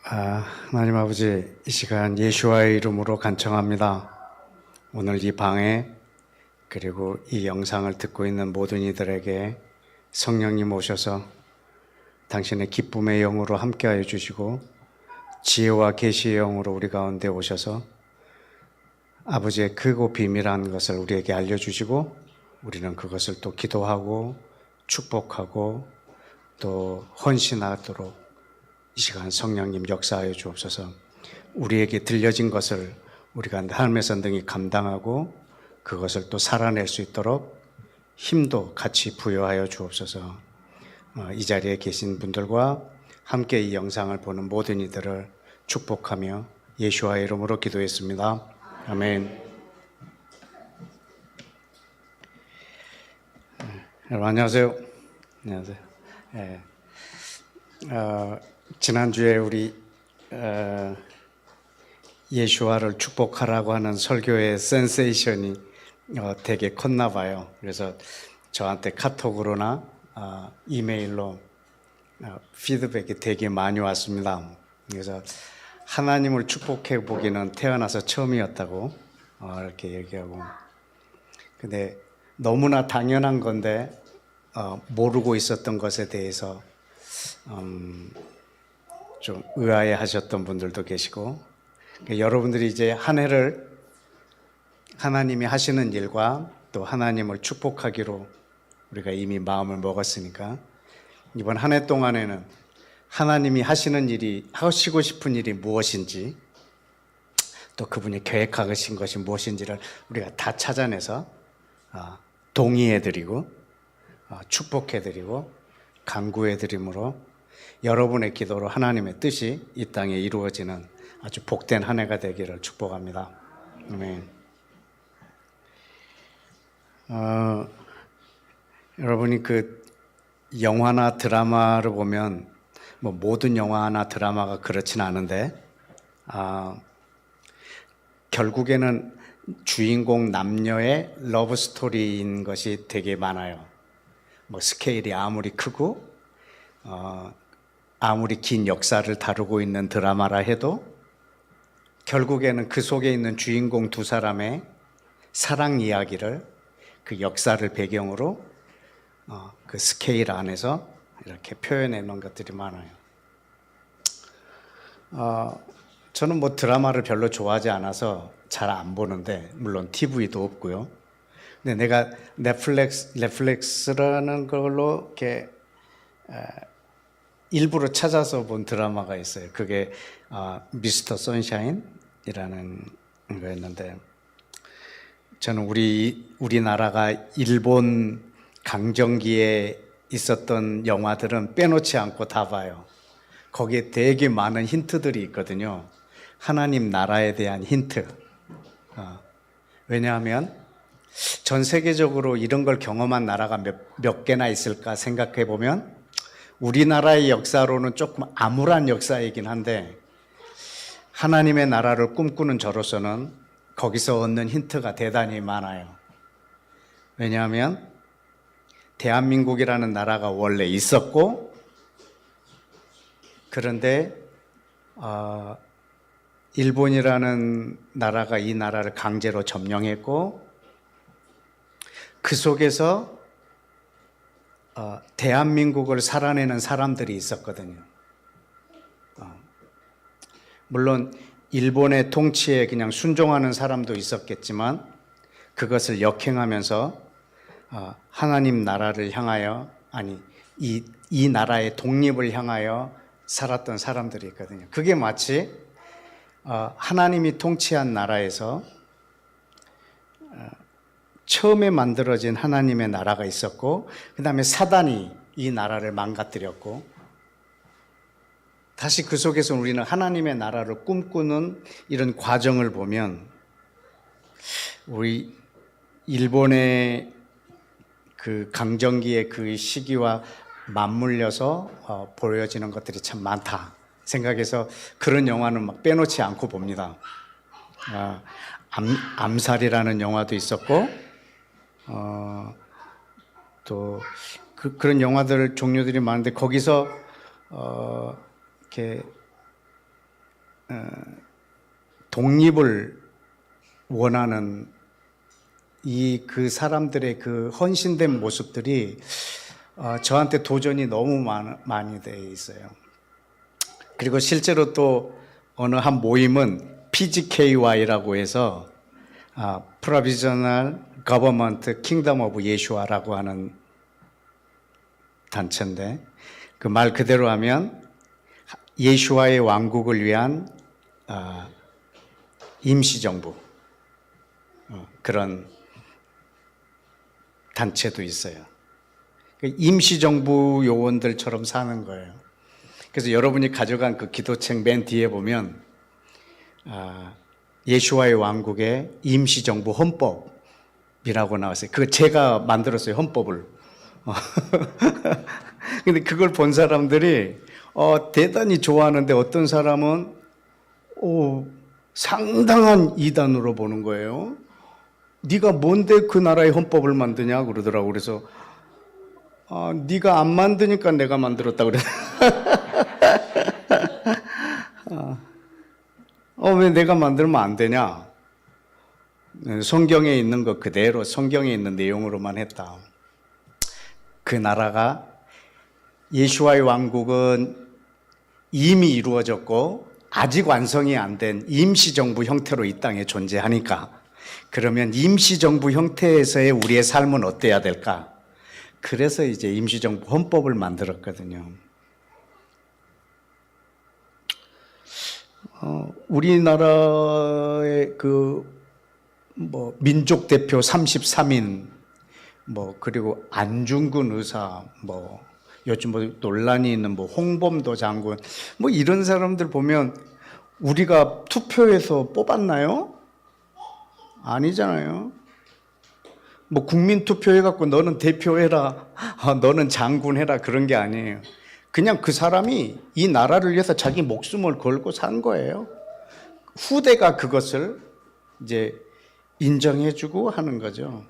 하나님 아버지, 이 시간 예수와의 이름으로 간청합니다. 오늘 이 방에 그리고 이 영상을 듣고 있는 모든 이들에게 성령님 오셔서 당신의 기쁨의 영으로 함께하여 주시고 지혜와 계시의 영으로 우리 가운데 오셔서 아버지의 크고 비밀한 것을 우리에게 알려주시고 우리는 그것을 또 기도하고 축복하고 또 헌신하도록 이 시간 성령님 역사하여 주옵소서. 우리에게 들려진 것을 우리가 하나님의 선등이 감당하고 그것을 또 살아낼 수 있도록 힘도 같이 부여하여 주옵소서. 이 자리에 계신 분들과 함께 이 영상을 보는 모든 이들을 축복하며 예수와의 이름으로 기도했습니다. 아멘. 여러분 안녕하세요. 안녕하세요. 네. 지난주에 우리 예수와를 축복하라고 하는 설교의 센세이션이 되게 컸나 봐요. 그래서 저한테 카톡으로나 이메일로 피드백이 되게 많이 왔습니다. 그래서 하나님을 축복해 보기는 태어나서 처음이었다고 이렇게 얘기하고, 근데 너무나 당연한 건데 모르고 있었던 것에 대해서 좀 의아해 하셨던 분들도 계시고, 그러니까 여러분들이 이제 한 해를 하나님이 하시는 일과 또 하나님을 축복하기로 우리가 이미 마음을 먹었으니까 이번 한 해 동안에는 하나님이 하시는 일이, 하시고 싶은 일이 무엇인지 또 그분이 계획하신 것이 무엇인지를 우리가 다 찾아내서 동의해드리고 축복해드리고 간구해드림으로 여러분의 기도로 하나님의 뜻이 이 땅에 이루어지는 아주 복된 한 해가 되기를 축복합니다. 아멘. 여러분이 그 영화나 드라마를 보면 뭐 모든 영화나 드라마가 그렇진 않은데 결국에는 주인공 남녀의 러브 스토리인 것이 되게 많아요. 뭐 스케일이 아무리 크고 아무리 긴 역사를 다루고 있는 드라마라 해도 결국에는 그 속에 있는 주인공 두 사람의 사랑 이야기를, 그 역사를 배경으로 그 스케일 안에서 이렇게 표현해 놓은 것들이 많아요. 저는 뭐 드라마를 별로 좋아하지 않아서 잘 안 보는데, 물론 TV도 없고요. 근데 내가 넷플릭스라는 걸로 이렇게 일부러 찾아서 본 드라마가 있어요. 그게 미스터 선샤인이라는 거였는데, 저는 우리나라가 일본 강점기에 있었던 영화들은 빼놓지 않고 다 봐요. 거기에 되게 많은 힌트들이 있거든요. 하나님 나라에 대한 힌트. 왜냐하면 전 세계적으로 이런 걸 경험한 나라가 몇 개나 있을까 생각해 보면 우리나라의 역사로는 조금 암울한 역사이긴 한데, 하나님의 나라를 꿈꾸는 저로서는 거기서 얻는 힌트가 대단히 많아요. 왜냐하면 대한민국이라는 나라가 원래 있었고, 그런데 일본이라는 나라가 이 나라를 강제로 점령했고, 그 속에서 대한민국을 살아내는 사람들이 있었거든요. 물론 일본의 통치에 그냥 순종하는 사람도 있었겠지만 그것을 역행하면서 하나님 나라를 향하여, 이 나라의 독립을 향하여 살았던 사람들이 있거든요. 그게 마치 하나님이 통치한 나라에서 처음에 만들어진 하나님의 나라가 있었고, 그 다음에 사단이 이 나라를 망가뜨렸고, 다시 그 속에서 우리는 하나님의 나라를 꿈꾸는 이런 과정을 보면, 우리 일본의 그 강점기의 그 시기와 맞물려서 보여지는 것들이 참 많다 생각해서 그런 영화는 막 빼놓지 않고 봅니다. 암살이라는 영화도 있었고, 또 그런 영화들 종류들이 많은데, 거기서 이렇게 독립을 원하는 그 사람들의 그 헌신된 모습들이 저한테 도전이 너무 많이 돼 있어요. 그리고 실제로 또 어느 한 모임은 PGKY라고 해서 Provisional Government Kingdom of Yeshua라고 하는 단체인데, 그 말 그대로 하면 예수와의 왕국을 위한 임시정부, 그런 단체도 있어요. 임시정부 요원들처럼 사는 거예요. 그래서 여러분이 가져간 그 기도책 맨 뒤에 보면 예수와의 왕국의 임시정부 헌법이라고 나왔어요. 그거 제가 만들었어요, 헌법을. 근데 그걸 본 사람들이 대단히 좋아하는데, 어떤 사람은 상당한 이단으로 보는 거예요. 네가 뭔데 그 나라의 헌법을 만드냐 그러더라고. 그래서 네가 안 만드니까 내가 만들었다 그래. 왜 내가 만들면 안 되냐? 성경에 있는 것 그대로, 성경에 있는 내용으로만 했다. 그 나라가, 예수와의 왕국은 이미 이루어졌고 아직 완성이 안 된 임시정부 형태로 이 땅에 존재하니까, 그러면 임시정부 형태에서의 우리의 삶은 어때야 될까? 그래서 이제 임시정부 헌법을 만들었거든요. 우리나라의 민족 대표 33인, 그리고 안중근 의사, 요즘 논란이 있는 홍범도 장군, 이런 사람들 보면 우리가 투표해서 뽑았나요? 아니잖아요. 국민 투표해갖고 너는 대표해라, 너는 장군해라, 그런 게 아니에요. 그냥 그 사람이 이 나라를 위해서 자기 목숨을 걸고 산 거예요. 후대가 그것을 이제 인정해주고 하는 거죠.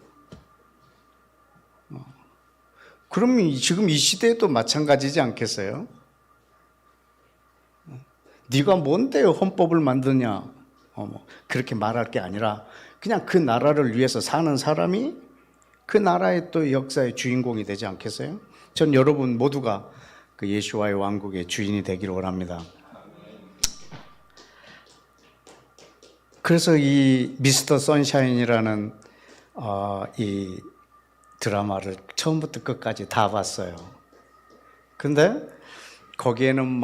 그럼 지금 이 시대에도 마찬가지지 않겠어요? 네가 뭔데 헌법을 만드냐, 그렇게 말할 게 아니라 그냥 그 나라를 위해서 사는 사람이 그 나라의 또 역사의 주인공이 되지 않겠어요? 전 여러분 모두가 그 예수와의 왕국의 주인이 되기를 원합니다. 그래서 이 미스터 선샤인이라는 이 드라마를 처음부터 끝까지 다 봤어요. 근데 거기에는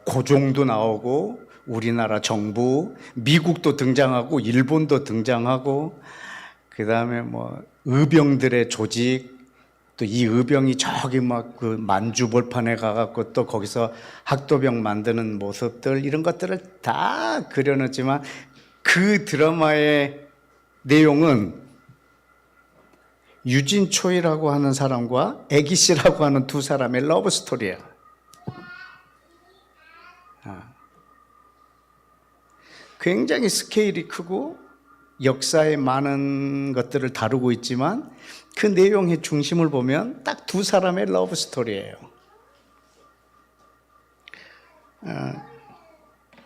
고종도 나오고 우리나라 정부, 미국도 등장하고 일본도 등장하고, 그 다음에 의병들의 조직, 또 이 의병이 저기 그 만주벌판에 가갖고 또 거기서 학도병 만드는 모습들, 이런 것들을 다 그려놨지만 그 드라마의 내용은 유진초이라고 하는 사람과 애기씨라고 하는 두 사람의 러브 스토리야. 굉장히 스케일이 크고 역사의 많은 것들을 다루고 있지만 그 내용의 중심을 보면 딱 두 사람의 러브 스토리예요.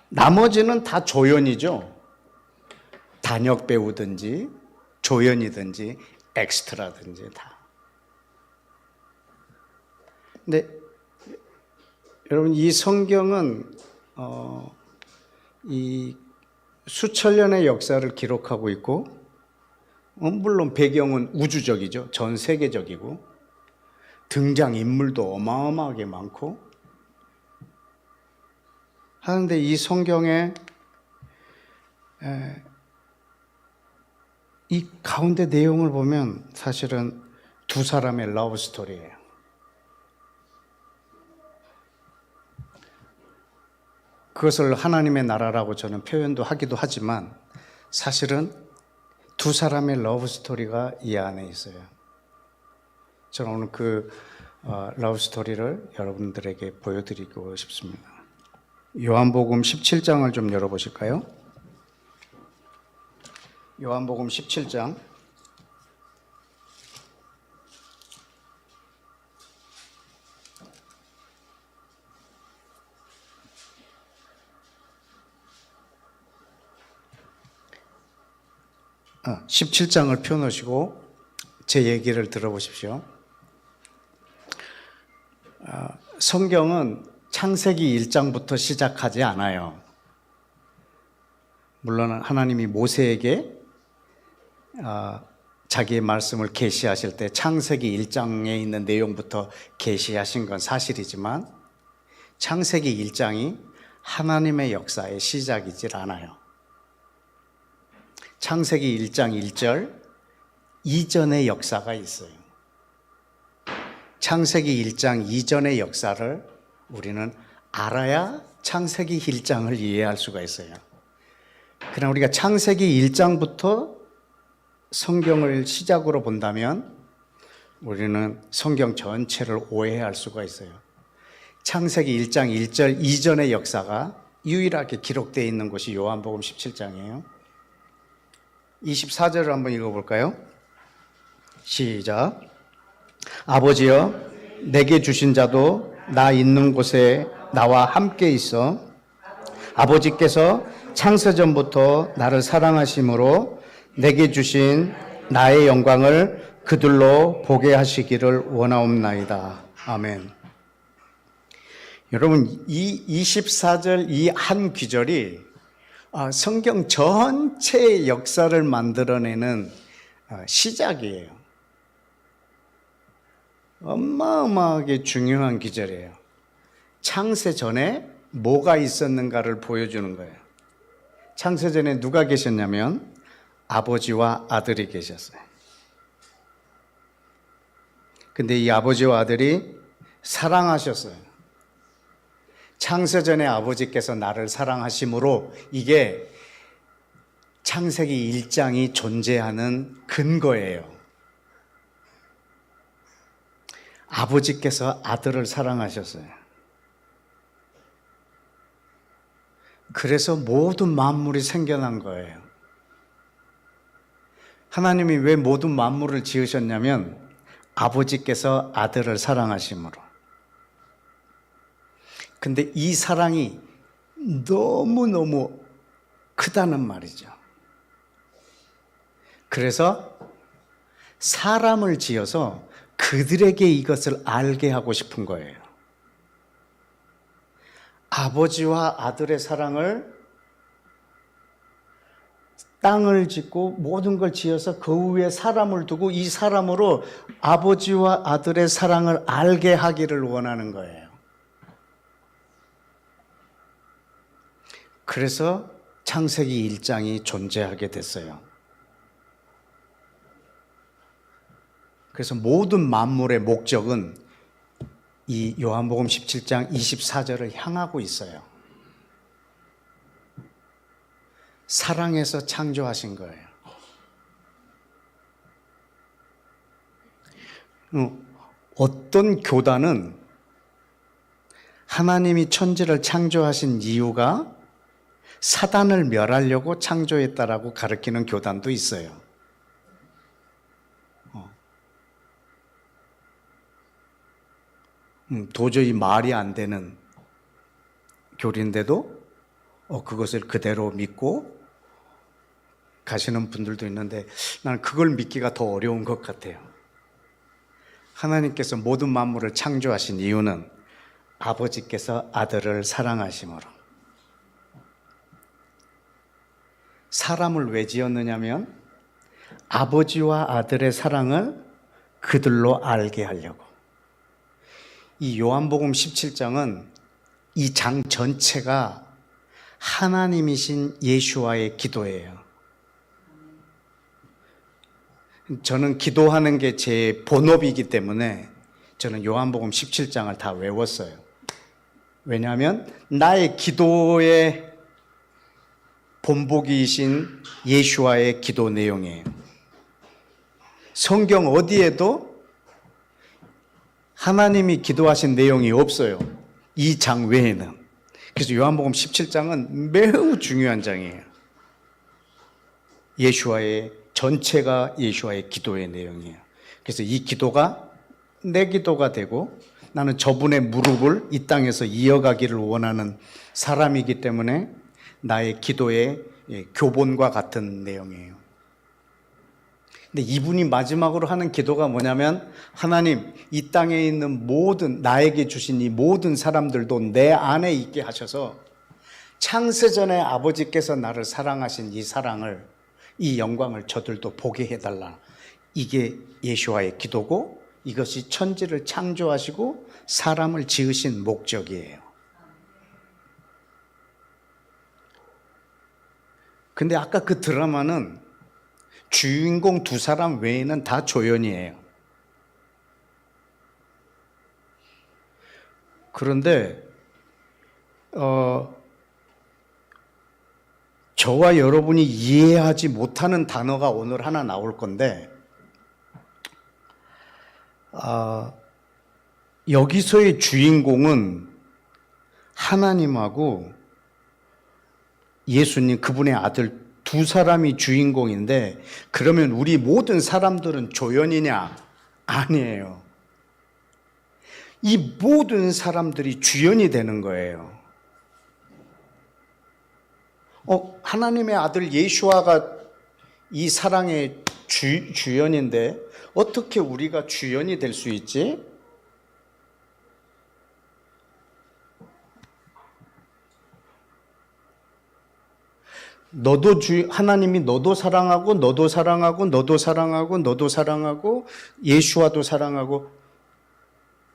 나머지는 다 조연이죠. 단역 배우든지 조연이든지 엑스트라든지 다. 근데 여러분, 이 성경은 이 수천 년의 역사를 기록하고 있고, 물론 배경은 우주적이죠. 전 세계적이고, 등장인물도 어마어마하게 많고 하는데, 이 성경에 이 가운데 내용을 보면 사실은 두 사람의 러브 스토리예요. 그것을 하나님의 나라라고 저는 표현도 하기도 하지만 사실은 두 사람의 러브 스토리가 이 안에 있어요. 저는 오늘 그 러브 스토리를 여러분들에게 보여드리고 싶습니다. 요한복음 17장을 좀 열어보실까요? 요한복음 17장. 17장을 펴놓으시고 제 얘기를 들어보십시오. 성경은 창세기 1장부터 시작하지 않아요. 물론 하나님이 모세에게 자기의 말씀을 계시하실 때 창세기 1장에 있는 내용부터 계시하신 건 사실이지만 창세기 1장이 하나님의 역사의 시작이질 않아요. 창세기 1장 1절 이전의 역사가 있어요. 창세기 1장 이전의 역사를 우리는 알아야 창세기 1장을 이해할 수가 있어요. 그러나 우리가 창세기 1장부터 성경을 시작으로 본다면 우리는 성경 전체를 오해할 수가 있어요. 창세기 1장 1절 이전의 역사가 유일하게 기록되어 있는 곳이 요한복음 17장이에요. 24절을 한번 읽어볼까요? 시작. 아버지여, 내게 주신 자도 나 있는 곳에 나와 함께 있어 아버지께서 창세전부터 나를 사랑하심으로 내게 주신 나의 영광을 그들로 보게 하시기를 원하옵나이다. 아멘. 여러분, 이 24절 이 한 귀절이 성경 전체의 역사를 만들어내는 시작이에요. 어마어마하게 중요한 기절이에요. 창세 전에 뭐가 있었는가를 보여주는 거예요. 창세 전에 누가 계셨냐면 아버지와 아들이 계셨어요. 근데 이 아버지와 아들이 사랑하셨어요. 창세 전에 아버지께서 나를 사랑하심으로 이게 창세기 1장이 존재하는 근거예요. 아버지께서 아들을 사랑하셨어요. 그래서 모든 만물이 생겨난 거예요. 하나님이 왜 모든 만물을 지으셨냐면 아버지께서 아들을 사랑하심으로. 근데 이 사랑이 너무너무 크다는 말이죠. 그래서 사람을 지어서 그들에게 이것을 알게 하고 싶은 거예요. 아버지와 아들의 사랑을 땅을 짓고 모든 걸 지어서 그 위에 사람을 두고 이 사람으로 아버지와 아들의 사랑을 알게 하기를 원하는 거예요. 그래서 창세기 1장이 존재하게 됐어요. 그래서 모든 만물의 목적은 이 요한복음 17장 24절을 향하고 있어요. 사랑해서 창조하신 거예요. 어떤 교단은 하나님이 천지를 창조하신 이유가 사단을 멸하려고 창조했다라고 가르치는 교단도 있어요. 도저히 말이 안 되는 교리인데도 그것을 그대로 믿고 가시는 분들도 있는데 나는 그걸 믿기가 더 어려운 것 같아요. 하나님께서 모든 만물을 창조하신 이유는 아버지께서 아들을 사랑하심으로. 사람을 왜 지었느냐면 아버지와 아들의 사랑을 그들로 알게 하려고. 이 요한복음 17장은 이 장 전체가 하나님이신 예수와의 기도예요. 저는 기도하는 게 제 본업이기 때문에 저는 요한복음 17장을 다 외웠어요. 왜냐하면 나의 기도의 본보기이신 예수와의 기도 내용이에요. 성경 어디에도 하나님이 기도하신 내용이 없어요. 이 장 외에는. 그래서 요한복음 17장은 매우 중요한 장이에요. 예수와의 전체가 예수와의 기도의 내용이에요. 그래서 이 기도가 내 기도가 되고 나는 저분의 무릎을 이 땅에서 이어가기를 원하는 사람이기 때문에 나의 기도의 교본과 같은 내용이에요. 근데 이분이 마지막으로 하는 기도가 뭐냐면, 하나님, 이 땅에 있는 모든, 나에게 주신 이 모든 사람들도 내 안에 있게 하셔서 창세전에 아버지께서 나를 사랑하신 이 사랑을, 이 영광을 저들도 보게 해달라. 이게 예수와의 기도고, 이것이 천지를 창조하시고 사람을 지으신 목적이에요. 근데 아까 그 드라마는 주인공 두 사람 외에는 다 조연이에요. 그런데 저와 여러분이 이해하지 못하는 단어가 오늘 하나 나올 건데, 여기서의 주인공은 하나님하고 예수님, 그분의 아들 두 사람이 주인공인데, 그러면 우리 모든 사람들은 조연이냐? 아니에요. 이 모든 사람들이 주연이 되는 거예요. 하나님의 아들 예수아가 이 사랑의 주연인데 어떻게 우리가 주연이 될 수 있지? 하나님이 너도 사랑하고, 너도 사랑하고, 너도 사랑하고, 너도 사랑하고, 예수와도 사랑하고,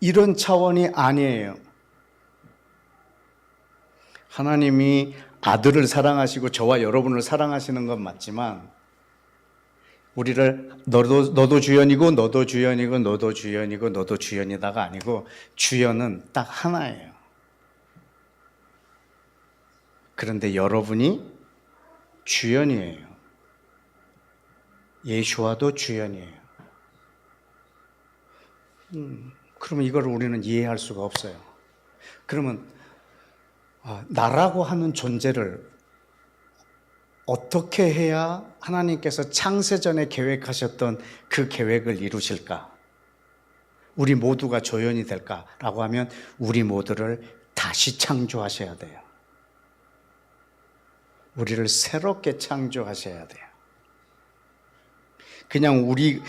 이런 차원이 아니에요. 하나님이 아들을 사랑하시고 저와 여러분을 사랑하시는 건 맞지만, 우리를 너도 주연이고, 너도 주연이고, 너도 주연이고, 너도 주연이다가 아니고, 주연은 딱 하나예요. 그런데 여러분이 주연이에요. 예수와도 주연이에요. 그러면 이걸 우리는 이해할 수가 없어요. 그러면 나라고 하는 존재를 어떻게 해야 하나님께서 창세전에 계획하셨던 그 계획을 이루실까? 우리 모두가 조연이 될까라고 하면 우리 모두를 다시 창조하셔야 돼요. 우리를 새롭게 창조하셔야 돼요. 그냥 우리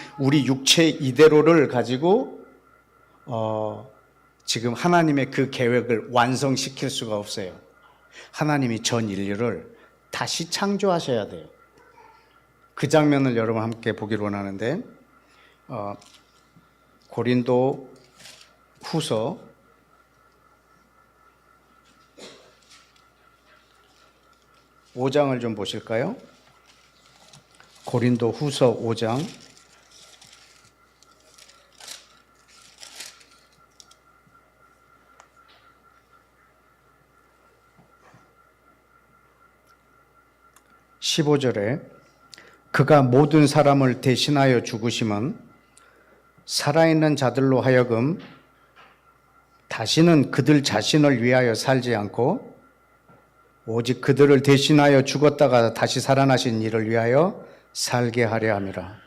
육체 이대로를 가지고 지금 하나님의 그 계획을 완성시킬 수가 없어요. 하나님이 전 인류를 다시 창조하셔야 돼요. 그 장면을 여러분 함께 보기를 원하는데, 고린도 후서 5장을 좀 보실까요? 고린도 후서 5장 15절에 그가 모든 사람을 대신하여 죽으심은 살아있는 자들로 하여금 다시는 그들 자신을 위하여 살지 않고 오직 그들을 대신하여 죽었다가 다시 살아나신 이를 위하여 살게 하려 함이라.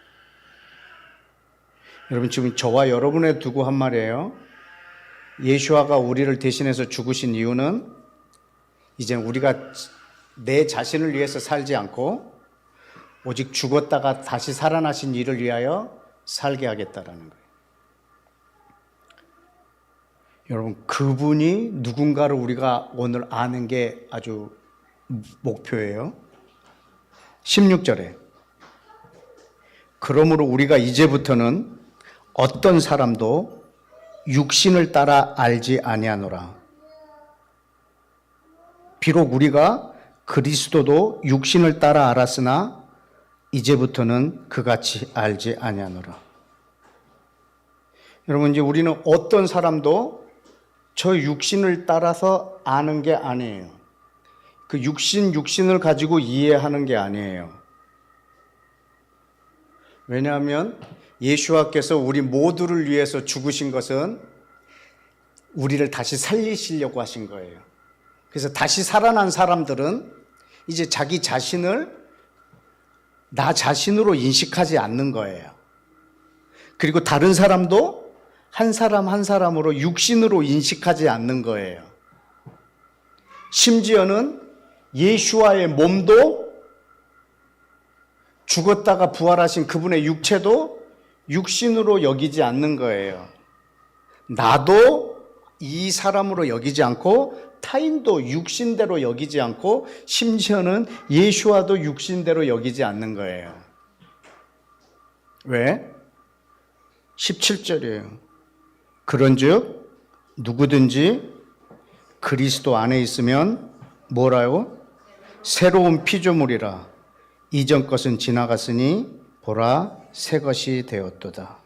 여러분, 지금 저와 여러분을 두고 한 말이에요. 예수아가 우리를 대신해서 죽으신 이유는 이제 우리가 내 자신을 위해서 살지 않고 오직 죽었다가 다시 살아나신 이를 위하여 살게 하겠다라는 거예요. 여러분, 그분이 누군가를 우리가 오늘 아는 게 아주 목표예요. 16절에 그러므로 우리가 이제부터는 어떤 사람도 육신을 따라 알지 아니하노라. 비록 우리가 그리스도도 육신을 따라 알았으나 이제부터는 그같이 알지 아니하노라. 여러분, 이제 우리는 어떤 사람도 저 육신을 따라서 아는 게 아니에요. 그 육신을 가지고 이해하는 게 아니에요. 왜냐하면 예수와께서 우리 모두를 위해서 죽으신 것은 우리를 다시 살리시려고 하신 거예요. 그래서 다시 살아난 사람들은 이제 자기 자신을 나 자신으로 인식하지 않는 거예요. 그리고 다른 사람도 한 사람 한 사람으로 육신으로 인식하지 않는 거예요. 심지어는 예수와의 몸도 죽었다가 부활하신 그분의 육체도 육신으로 여기지 않는 거예요. 나도 이 사람으로 여기지 않고 타인도 육신대로 여기지 않고 심지어는 예수와도 육신대로 여기지 않는 거예요. 왜? 17절이에요. 그런즉 누구든지 그리스도 안에 있으면 뭐라요? 새로운 피조물이라. 이전 것은 지나갔으니 보라 새 것이 되었도다.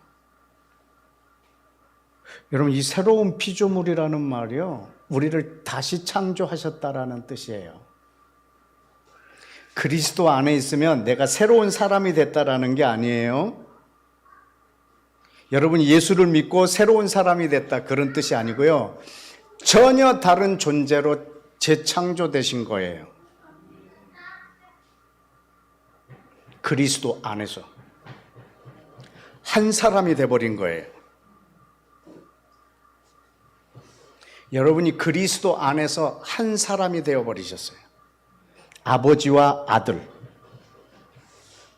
여러분, 이 새로운 피조물이라는 말이요, 우리를 다시 창조하셨다라는 뜻이에요. 그리스도 안에 있으면 내가 새로운 사람이 됐다라는 게 아니에요. 여러분이 예수를 믿고 새로운 사람이 됐다, 그런 뜻이 아니고요, 전혀 다른 존재로 재창조되신 거예요. 그리스도 안에서 한 사람이 돼버린 거예요. 여러분이 그리스도 안에서 한 사람이 되어버리셨어요. 아버지와 아들,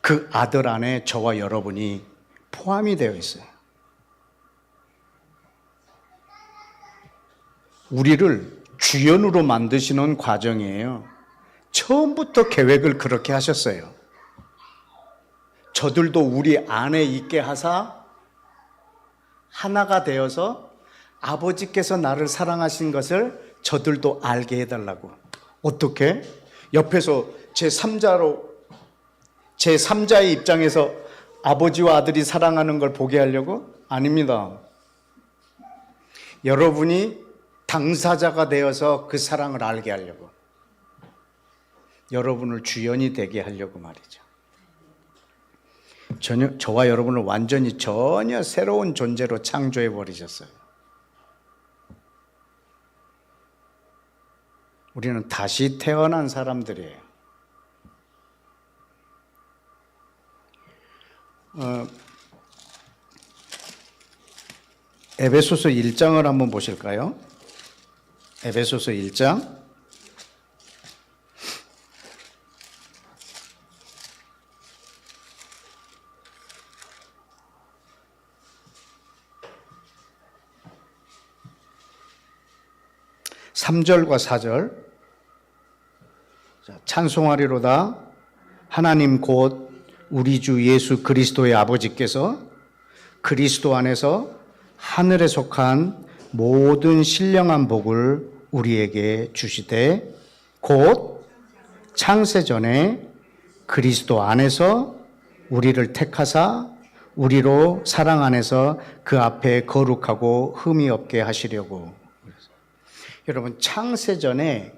그 아들 안에 저와 여러분이 포함이 되어 있어요. 우리를 주연으로 만드시는 과정이에요. 처음부터 계획을 그렇게 하셨어요. 저들도 우리 안에 있게 하사 하나가 되어서 아버지께서 나를 사랑하신 것을 저들도 알게 해달라고. 어떻게? 옆에서 제3자의 입장에서 아버지와 아들이 사랑하는 걸 보게 하려고? 아닙니다. 여러분이 당사자가 되어서 그 사랑을 알게 하려고. 여러분을 주연이 되게 하려고 말이죠. 저와 여러분을 완전히 전혀 새로운 존재로 창조해 버리셨어요. 우리는 다시 태어난 사람들이에요. 에베소서 1장을 한번 보실까요? 에베소서 1장. (3절과 4절) 찬송하리로다. 하나님 곧 우리 주 예수 그리스도의 아버지께서 그리스도 안에서 하늘에 속한 모든 신령한 복을 우리에게 주시되 곧 창세전에 그리스도 안에서 우리를 택하사 우리로 사랑 안에서 그 앞에 거룩하고 흠이 없게 하시려고. 여러분, 창세전에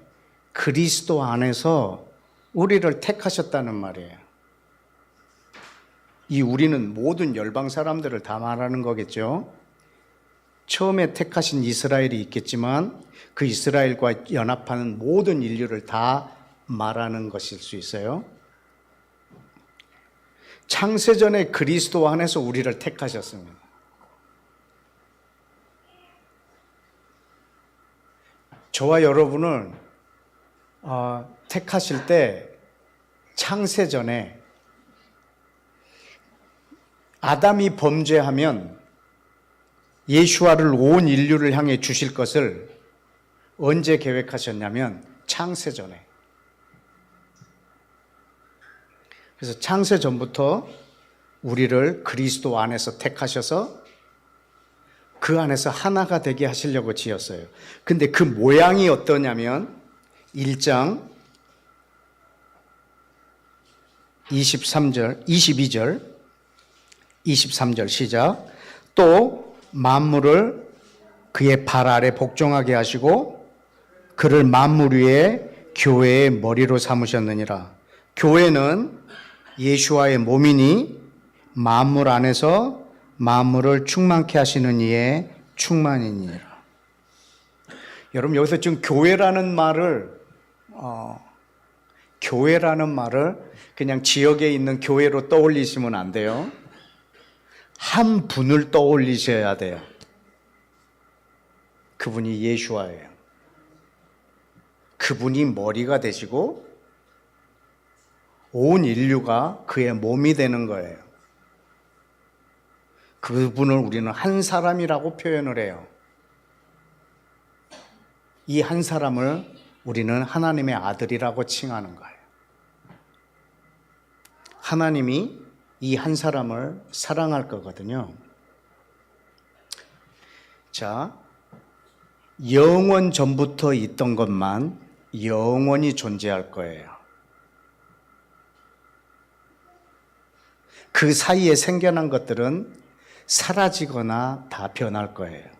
그리스도 안에서 우리를 택하셨다는 말이에요. 이 우리는 모든 열방 사람들을 다 말하는 거겠죠. 처음에 택하신 이스라엘이 있겠지만 그 이스라엘과 연합하는 모든 인류를 다 말하는 것일 수 있어요. 창세전에 그리스도 안에서 우리를 택하셨습니다. 저와 여러분을 택하실 때 창세전에 아담이 범죄하면 예수와를 온 인류를 향해 주실 것을 언제 계획하셨냐면 창세전에. 그래서 창세전부터 우리를 그리스도 안에서 택하셔서 그 안에서 하나가 되게 하시려고 지었어요. 근데 그 모양이 어떠냐면 1장 22절 시작. 또 만물을 그의 발 아래 복종하게 하시고 그를 만물 위에 교회의 머리로 삼으셨느니라. 교회는 예수와의 몸이니 만물 안에서 만물을 충만케 하시는 이의 충만이니라. 여러분, 여기서 지금 교회라는 말을 그냥 지역에 있는 교회로 떠올리시면 안 돼요. 한 분을 떠올리셔야 돼요. 그분이 예수와예요. 그분이 머리가 되시고 온 인류가 그의 몸이 되는 거예요. 그분을 우리는 한 사람이라고 표현을 해요. 이 한 사람을 우리는 하나님의 아들이라고 칭하는 거예요. 하나님이 이 한 사람을 사랑할 거거든요. 자, 영원 전부터 있던 것만 영원히 존재할 거예요. 그 사이에 생겨난 것들은 사라지거나 다 변할 거예요.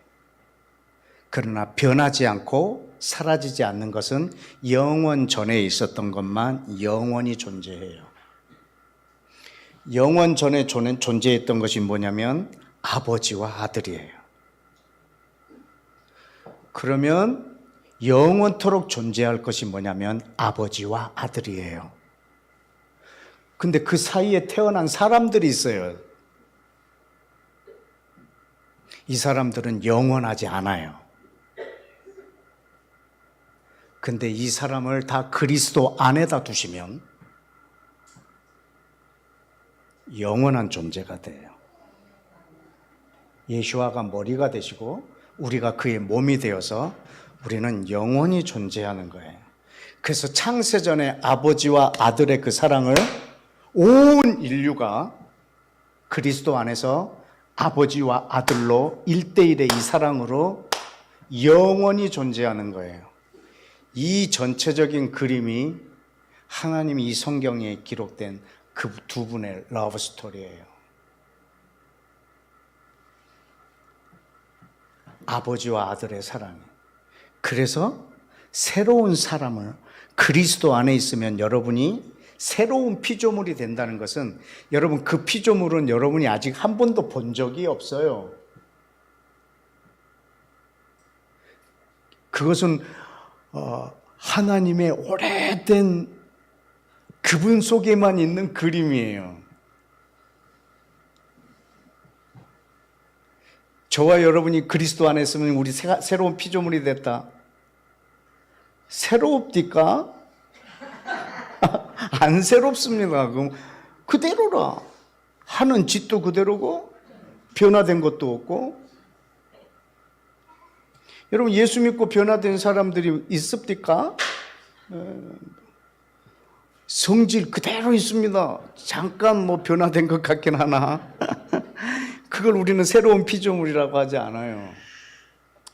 그러나 변하지 않고 사라지지 않는 것은 영원 전에 있었던 것만 영원히 존재해요. 영원 전에 존재했던 것이 뭐냐면 아버지와 아들이에요. 그러면 영원토록 존재할 것이 뭐냐면 아버지와 아들이에요. 근데 그 사이에 태어난 사람들이 있어요. 이 사람들은 영원하지 않아요. 근데 이 사람을 다 그리스도 안에다 두시면 영원한 존재가 돼요. 예수와가 머리가 되시고 우리가 그의 몸이 되어서 우리는 영원히 존재하는 거예요. 그래서 창세전에 아버지와 아들의 그 사랑을 온 인류가 그리스도 안에서 아버지와 아들로 1대1의 이 사랑으로 영원히 존재하는 거예요. 이 전체적인 그림이 하나님이 이 성경에 기록된 그 두 분의 러브 스토리예요. 아버지와 아들의 사랑. 그래서 새로운 사람을 그리스도 안에 있으면 여러분이 새로운 피조물이 된다는 것은 여러분 그 피조물은 여러분이 아직 한 번도 본 적이 없어요. 그것은 하나님의 오래된 그분 속에만 있는 그림이에요. 저와 여러분이 그리스도 안에 있으면 우리 새로운 피조물이 됐다. 새롭디까? 안 새롭습니다. 그럼 그대로라. 하는 짓도 그대로고 변화된 것도 없고. 여러분 예수 믿고 변화된 사람들이 있습니까? 성질 그대로 있습니다. 잠깐 뭐 변화된 것 같긴 하나 그걸 우리는 새로운 피조물이라고 하지 않아요.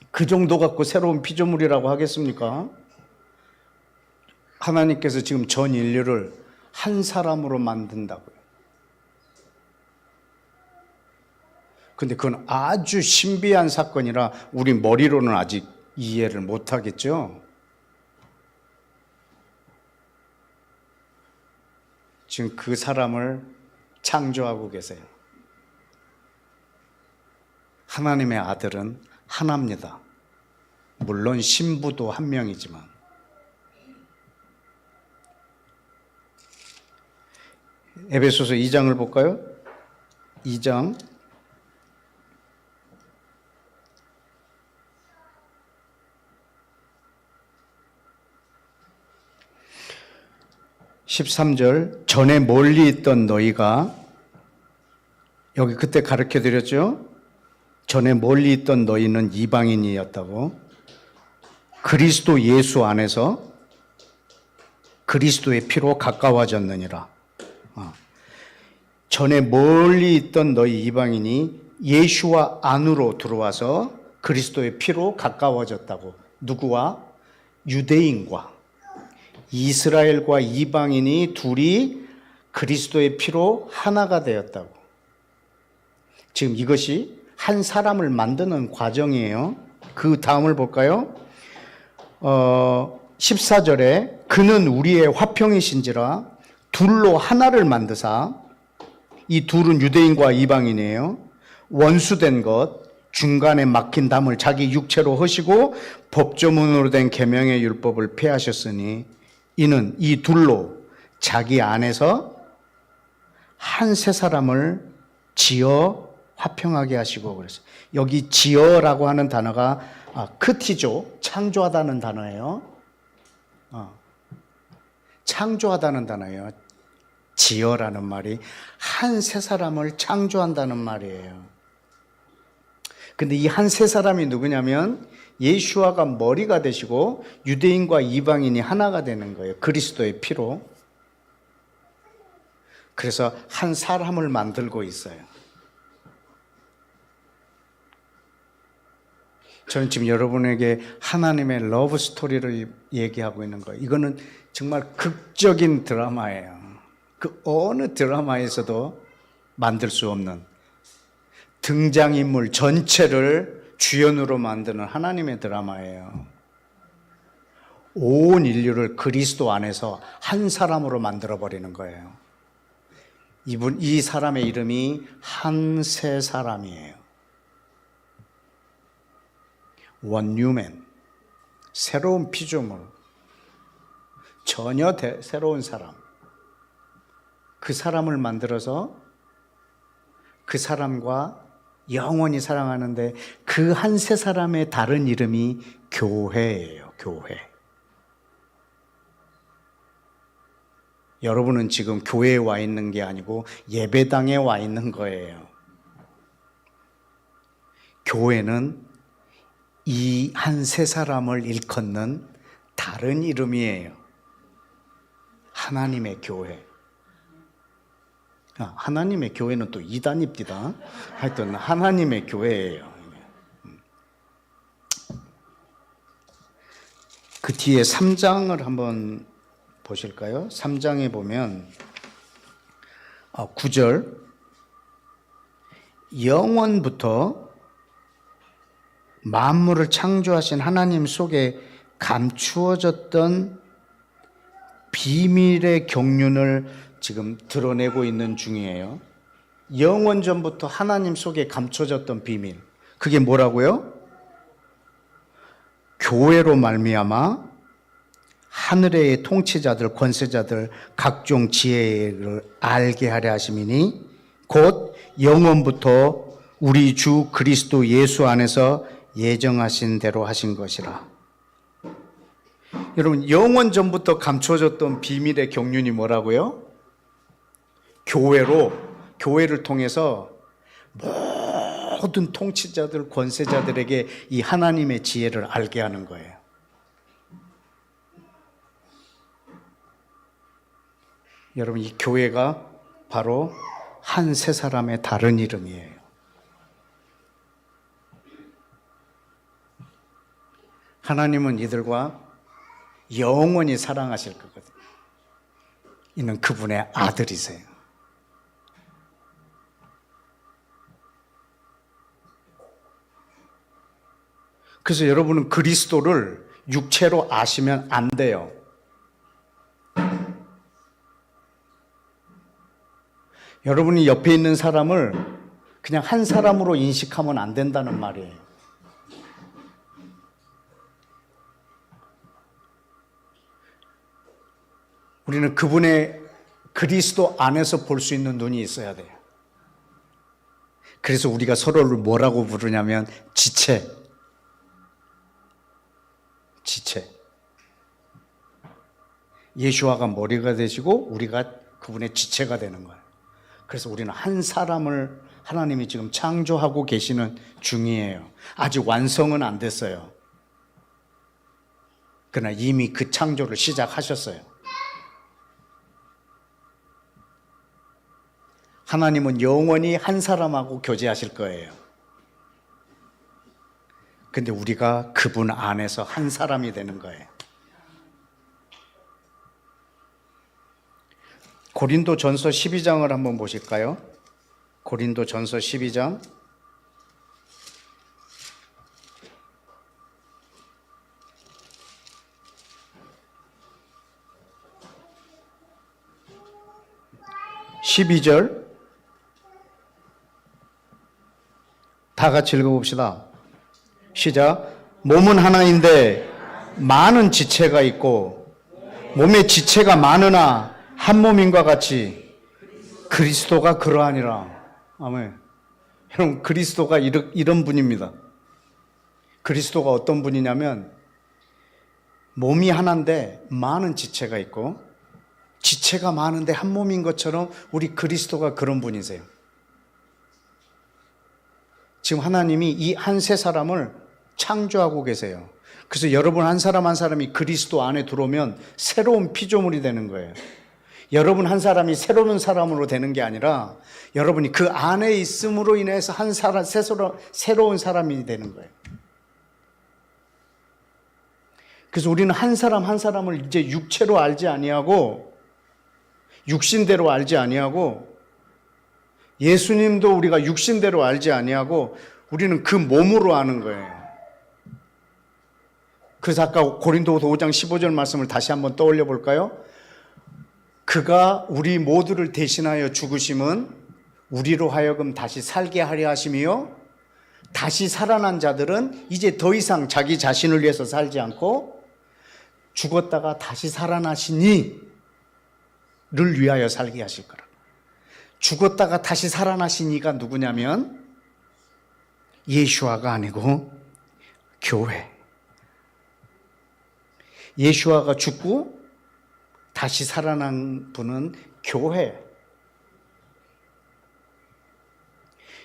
그 정도 갖고 새로운 피조물이라고 하겠습니까? 하나님께서 지금 전 인류를 한 사람으로 만든다고요. 근데 그건 아주 신비한 사건이라 우리 머리로는 아직 이해를 못 하겠죠? 지금 그 사람을 창조하고 계세요. 하나님의 아들은 하나입니다. 물론 신부도 한 명이지만. 에베소서 2장을 볼까요? 2장 13절 전에 멀리 있던 너희가 여기 그때 가르쳐 드렸죠? 전에 멀리 있던 너희는 이방인이었다고. 그리스도 예수 안에서 그리스도의 피로 가까워졌느니라. 전에 멀리 있던 너희 이방인이 예수와 안으로 들어와서 그리스도의 피로 가까워졌다고. 누구와? 유대인과 이스라엘과 이방인이 둘이 그리스도의 피로 하나가 되었다고. 지금 이것이 한 사람을 만드는 과정이에요. 그 다음을 볼까요? 14절에 그는 우리의 화평이신지라 둘로 하나를 만드사. 이 둘은 유대인과 이방인이에요. 원수된 것, 중간에 막힌 담을 자기 육체로 허시고 법조문으로 된 계명의 율법을 폐하셨으니 이는 이 둘로 자기 안에서 한 세 사람을 지어 화평하게 하시고 그랬어요. 여기 지어라고 하는 단어가 크티죠. 창조하다는 단어예요. 창조하다는 단어예요. 지어라는 말이 한 세 사람을 창조한다는 말이에요. 근데 이 한 세 사람이 누구냐면 예수와가 머리가 되시고 유대인과 이방인이 하나가 되는 거예요. 그리스도의 피로. 그래서 한 사람을 만들고 있어요. 저는 지금 여러분에게 하나님의 러브 스토리를 얘기하고 있는 거예요. 이거는 정말 극적인 드라마예요. 그 어느 드라마에서도 만들 수 없는 등장인물 전체를 주연으로 만드는 하나님의 드라마예요. 온 인류를 그리스도 안에서 한 사람으로 만들어버리는 거예요. 이 사람의 이름이 한세 사람이에요. 원 뉴맨, 새로운 피조물, 전혀 새로운 사람. 그 사람을 만들어서 그 사람과 영원히 사랑하는데 그 한 세 사람의 다른 이름이 교회예요. 교회. 여러분은 지금 교회에 와 있는 게 아니고 예배당에 와 있는 거예요. 교회는 이 한 세 사람을 일컫는 다른 이름이에요. 하나님의 교회. 하나님의 교회는 또 이단입니다. 하여튼 하나님의 교회예요. 그 뒤에 3장을 한번 보실까요? 3장에 보면 9절 영원부터 만물을 창조하신 하나님 속에 감추어졌던 비밀의 경륜을 지금 드러내고 있는 중이에요. 영원 전부터 하나님 속에 감춰졌던 비밀. 그게 뭐라고요? 교회로 말미암아 하늘의 통치자들, 권세자들, 각종 지혜를 알게 하려 하심이니 곧 영원부터 우리 주 그리스도 예수 안에서 예정하신 대로 하신 것이라. 여러분, 영원 전부터 감춰졌던 비밀의 경륜이 뭐라고요? 교회를 통해서 모든 통치자들, 권세자들에게 이 하나님의 지혜를 알게 하는 거예요. 여러분, 이 교회가 바로 한 세 사람의 다른 이름이에요. 하나님은 이들과 영원히 사랑하실 거거든요. 이는 그분의 아들이세요. 그래서 여러분은 그리스도를 육체로 아시면 안 돼요. 여러분이 옆에 있는 사람을 그냥 한 사람으로 인식하면 안 된다는 말이에요. 우리는 그분의 그리스도 안에서 볼 수 있는 눈이 있어야 돼요. 그래서 우리가 서로를 뭐라고 부르냐면 지체. 예수와가 머리가 되시고 우리가 그분의 지체가 되는 거예요. 그래서 우리는 한 사람을 하나님이 지금 창조하고 계시는 중이에요. 아직 완성은 안 됐어요. 그러나 이미 그 창조를 시작하셨어요. 하나님은 영원히 한 사람하고 교제하실 거예요. 근데 우리가 그분 안에서 한 사람이 되는 거예요. 고린도전서 12장을 한번 보실까요? 고린도전서 12장 12절 다 같이 읽어봅시다. 시작. 몸은 하나인데 많은 지체가 있고 몸의 지체가 많으나 한 몸인과 같이 그리스도가 그러하니라. 아멘. 여러분, 그리스도가 이런 분입니다. 그리스도가 어떤 분이냐면 몸이 하나인데 많은 지체가 있고 지체가 많은데 한 몸인 것처럼 우리 그리스도가 그런 분이세요. 지금 하나님이 이 한 세 사람을 창조하고 계세요. 그래서 여러분 한 사람 한 사람이 그리스도 안에 들어오면 새로운 피조물이 되는 거예요. 여러분 한 사람이 새로운 사람으로 되는 게 아니라 여러분이 그 안에 있음으로 인해서 한 사람, 새로운 사람이 되는 거예요. 그래서 우리는 한 사람 한 사람을 이제 육체로 알지 아니하고 육신대로 알지 아니하고 예수님도 우리가 육신대로 알지 아니하고 우리는 그 몸으로 아는 거예요. 그래서 아까 고린도후서 5장 15절 말씀을 다시 한번 떠올려 볼까요? 그가 우리 모두를 대신하여 죽으심은 우리로 하여금 다시 살게 하려 하심이요 다시 살아난 자들은 이제 더 이상 자기 자신을 위해서 살지 않고 죽었다가 다시 살아나시니를 위하여 살게 하실 거라. 죽었다가 다시 살아나신 이가 누구냐면 예수아가 아니고 교회. 예수아가 죽고 다시 살아난 분은 교회.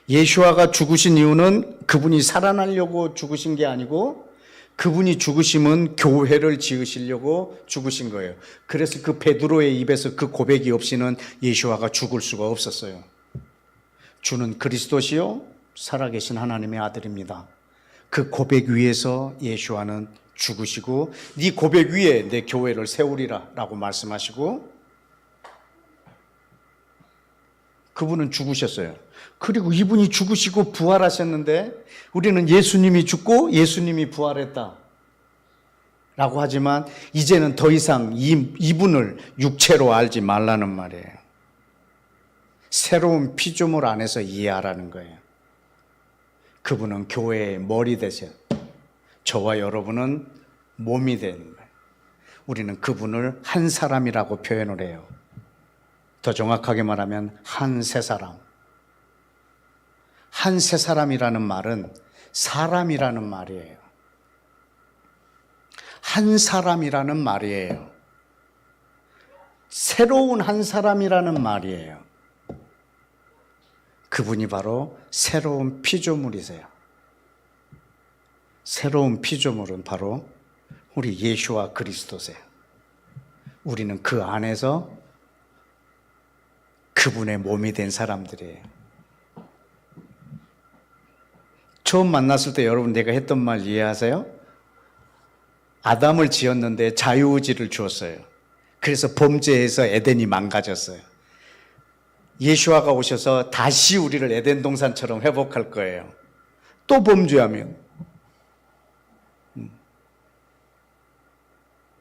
예수아가 죽으신 이유는 그분이 살아나려고 죽으신 게 아니고 그분이 죽으심은 교회를 지으시려고 죽으신 거예요. 그래서 그 베드로의 입에서 그 고백이 없이는 예수아가 죽을 수가 없었어요. 주는 그리스도시요 살아계신 하나님의 아들입니다. 그 고백 위에서 예수아는 죽으시고 네 고백 위에 내 교회를 세우리라 라고 말씀하시고 그분은 죽으셨어요. 그리고 이분이 죽으시고 부활하셨는데 우리는 예수님이 죽고 예수님이 부활했다 라고 하지만 이제는 더 이상 이분을 육체로 알지 말라는 말이에요. 새로운 피조물 안에서 이해하라는 거예요. 그분은 교회의 머리 되세요. 저와 여러분은 몸이 되는 거예요. 우리는 그분을 한 사람이라고 표현을 해요. 더 정확하게 말하면 한 세 사람. 한 세 사람이라는 말은 사람이라는 말이에요. 한 사람이라는 말이에요. 새로운 한 사람이라는 말이에요. 그분이 바로 새로운 피조물이세요. 새로운 피조물은 바로 우리 예수와 그리스도세요. 우리는 그 안에서 그분의 몸이 된 사람들이에요. 처음 만났을 때 여러분 내가 했던 말 이해하세요? 아담을 지었는데 자유의지를 주었어요. 그래서 범죄해서 에덴이 망가졌어요. 예수아가 오셔서 다시 우리를 에덴 동산처럼 회복할 거예요. 또 범죄하면.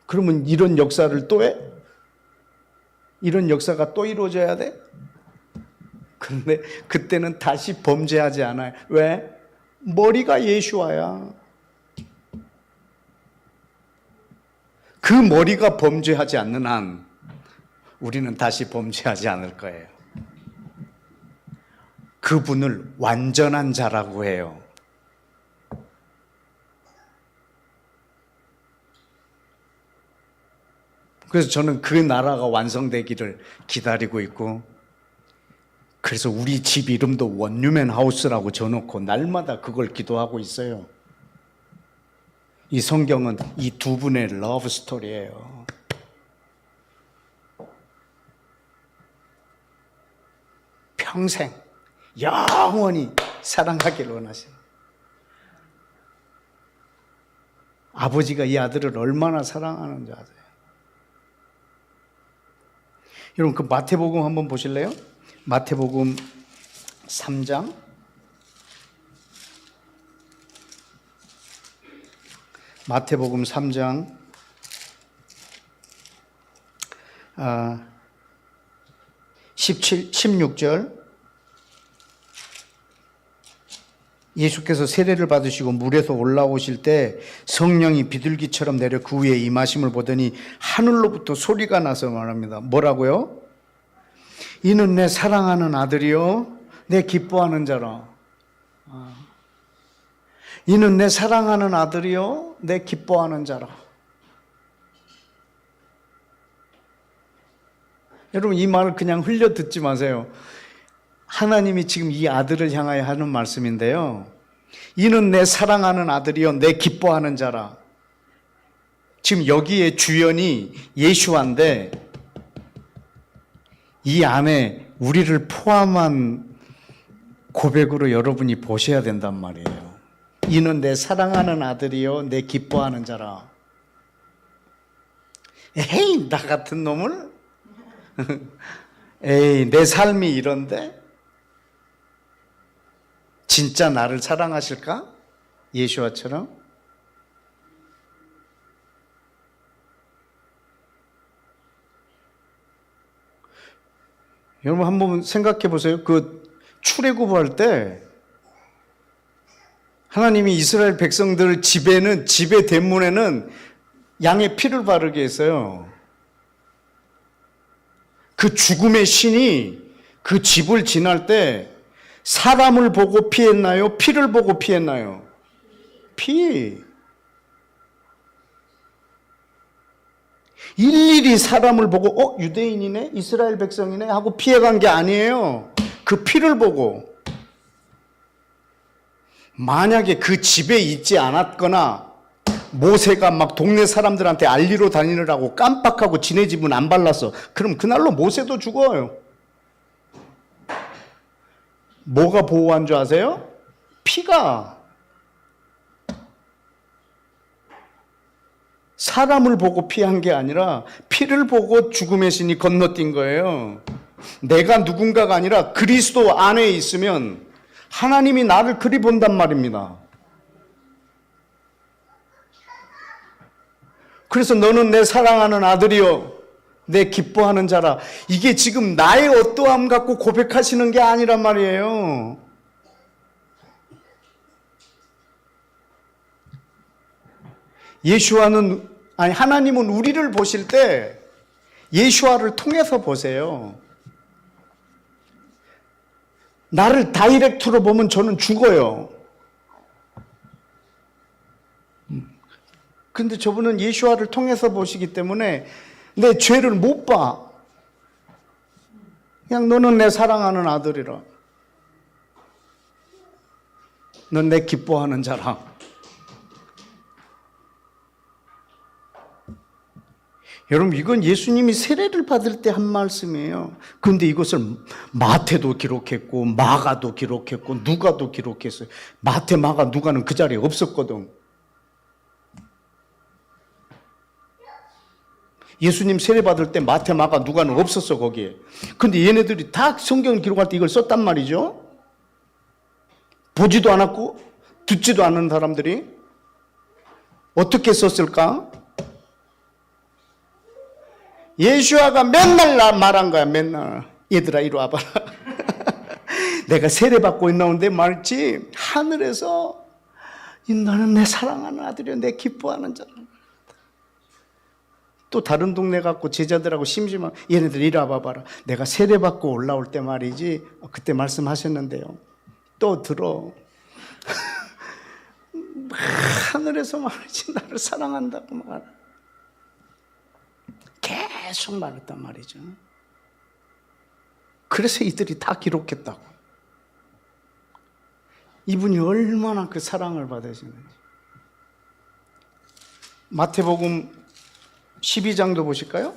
그러면 이런 역사를 또 해? 이런 역사가 또 이루어져야 돼? 그런데 그때는 다시 범죄하지 않아요. 왜? 머리가 예수아야. 그 머리가 범죄하지 않는 한 우리는 다시 범죄하지 않을 거예요. 그분을 완전한 자라고 해요. 그래서 저는 그 나라가 완성되기를 기다리고 있고 그래서 우리 집 이름도 원유맨 하우스라고 적어놓고 날마다 그걸 기도하고 있어요. 이 성경은 이 두 분의 러브 스토리예요. 평생 영원히 사랑하길 원하시는 아버지가 이 아들을 얼마나 사랑하는지 아세요? 여러분 그 마태복음 한번 보실래요? 마태복음 3장 마태복음 3장 16절 예수께서 세례를 받으시고 물에서 올라오실 때 성령이 비둘기처럼 내려 그 위에 임하심을 보더니 하늘로부터 소리가 나서 말합니다. 뭐라고요? 이는 내 사랑하는 아들이요 내 기뻐하는 자라. 이는 내 사랑하는 아들이요 내 기뻐하는 자라. 여러분 이 말을 그냥 흘려 듣지 마세요. 하나님이 지금 이 아들을 향하여 하는 말씀인데요. 이는 내 사랑하는 아들이요 내 기뻐하는 자라. 지금 여기에 주연이 예수와인데 이 안에 우리를 포함한 고백으로 여러분이 보셔야 된단 말이에요. 이는 내 사랑하는 아들이요 내 기뻐하는 자라. 에이 나 같은 놈을? 에이 내 삶이 이런데? 진짜 나를 사랑하실까? 예수와처럼? 여러분 한번 생각해 보세요. 그 출애굽할 때 하나님이 이스라엘 백성들 집의 대문에는 양의 피를 바르게 했어요. 그 죽음의 신이 그 집을 지날 때 사람을 보고 피했나요? 피를 보고 피했나요? 피. 일일이 사람을 보고 유대인이네? 이스라엘 백성이네? 하고 피해간 게 아니에요. 그 피를 보고. 만약에 그 집에 있지 않았거나 모세가 막 동네 사람들한테 알리러 다니느라고 깜빡하고 지네 집은 안 발랐어. 그럼 그날로 모세도 죽어요. 뭐가 보호한 줄 아세요? 피가. 사람을 보고 피한 게 아니라 피를 보고 죽음의 신이 건너뛴 거예요. 내가 누군가가 아니라 그리스도 안에 있으면 하나님이 나를 그리 본단 말입니다. 그래서 너는 내 사랑하는 아들이요 내 기뻐하는 자라. 이게 지금 나의 어떠함 갖고 고백하시는 게 아니란 말이에요. 하나님은 우리를 보실 때 예수와를 통해서 보세요. 나를 다이렉트로 보면 저는 죽어요. 근데 저분은 예수와를 통해서 보시기 때문에 내 죄를 못 봐. 그냥 너는 내 사랑하는 아들이라. 넌 내 기뻐하는 자라. 여러분 이건 예수님이 세례를 받을 때 한 말씀이에요. 그런데 이것을 마태도 기록했고 마가도 기록했고 누가도 기록했어요. 마태, 마가, 누가는 그 자리에 없었거든. 예수님 세례 받을 때 마태, 마가, 누가는 없었어 거기에. 근데 얘네들이 다 성경을 기록할 때 이걸 썼단 말이죠. 보지도 않았고 듣지도 않은 사람들이 어떻게 썼을까? 예수아가 맨날 말한 거야. 맨날 얘들아 이리 와봐라. 내가 세례 받고 있나온데 말지 하늘에서 너는 내 사랑하는 아들이야 내 기뻐하는 자라. 또 다른 동네 갔고 제자들하고 심심한 얘네들 이리 와봐라. 내가 세례 받고 올라올 때 말이지 그때 말씀하셨는데요. 또 들어. 하늘에서 말이지 나를 사랑한다고 말. 계속 말했단 말이죠. 그래서 이들이 다 기록했다고. 이분이 얼마나 그 사랑을 받으시는지. 마태복음 12장도 보실까요?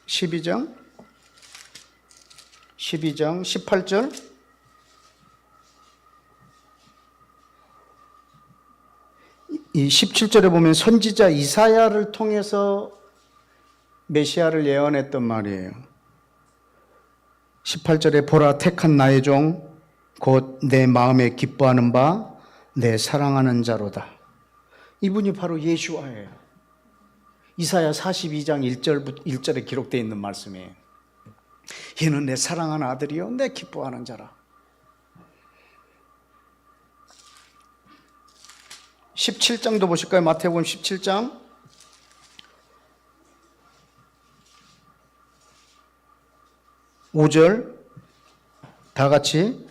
12장 18절. 이 17절에 보면 선지자 이사야를 통해서 메시아를 예언했던 말이에요. 18절에 보라 택한 나의 종 곧 내 마음에 기뻐하는 바 내 사랑하는 자로다. 이분이 바로 예수와예요. 이사야 42장 1절에 기록되어 있는 말씀이에요. 얘는 내 사랑하는 아들이요 내 기뻐하는 자라. 17장도 보실까요? 마태복음 17장 5절 다 같이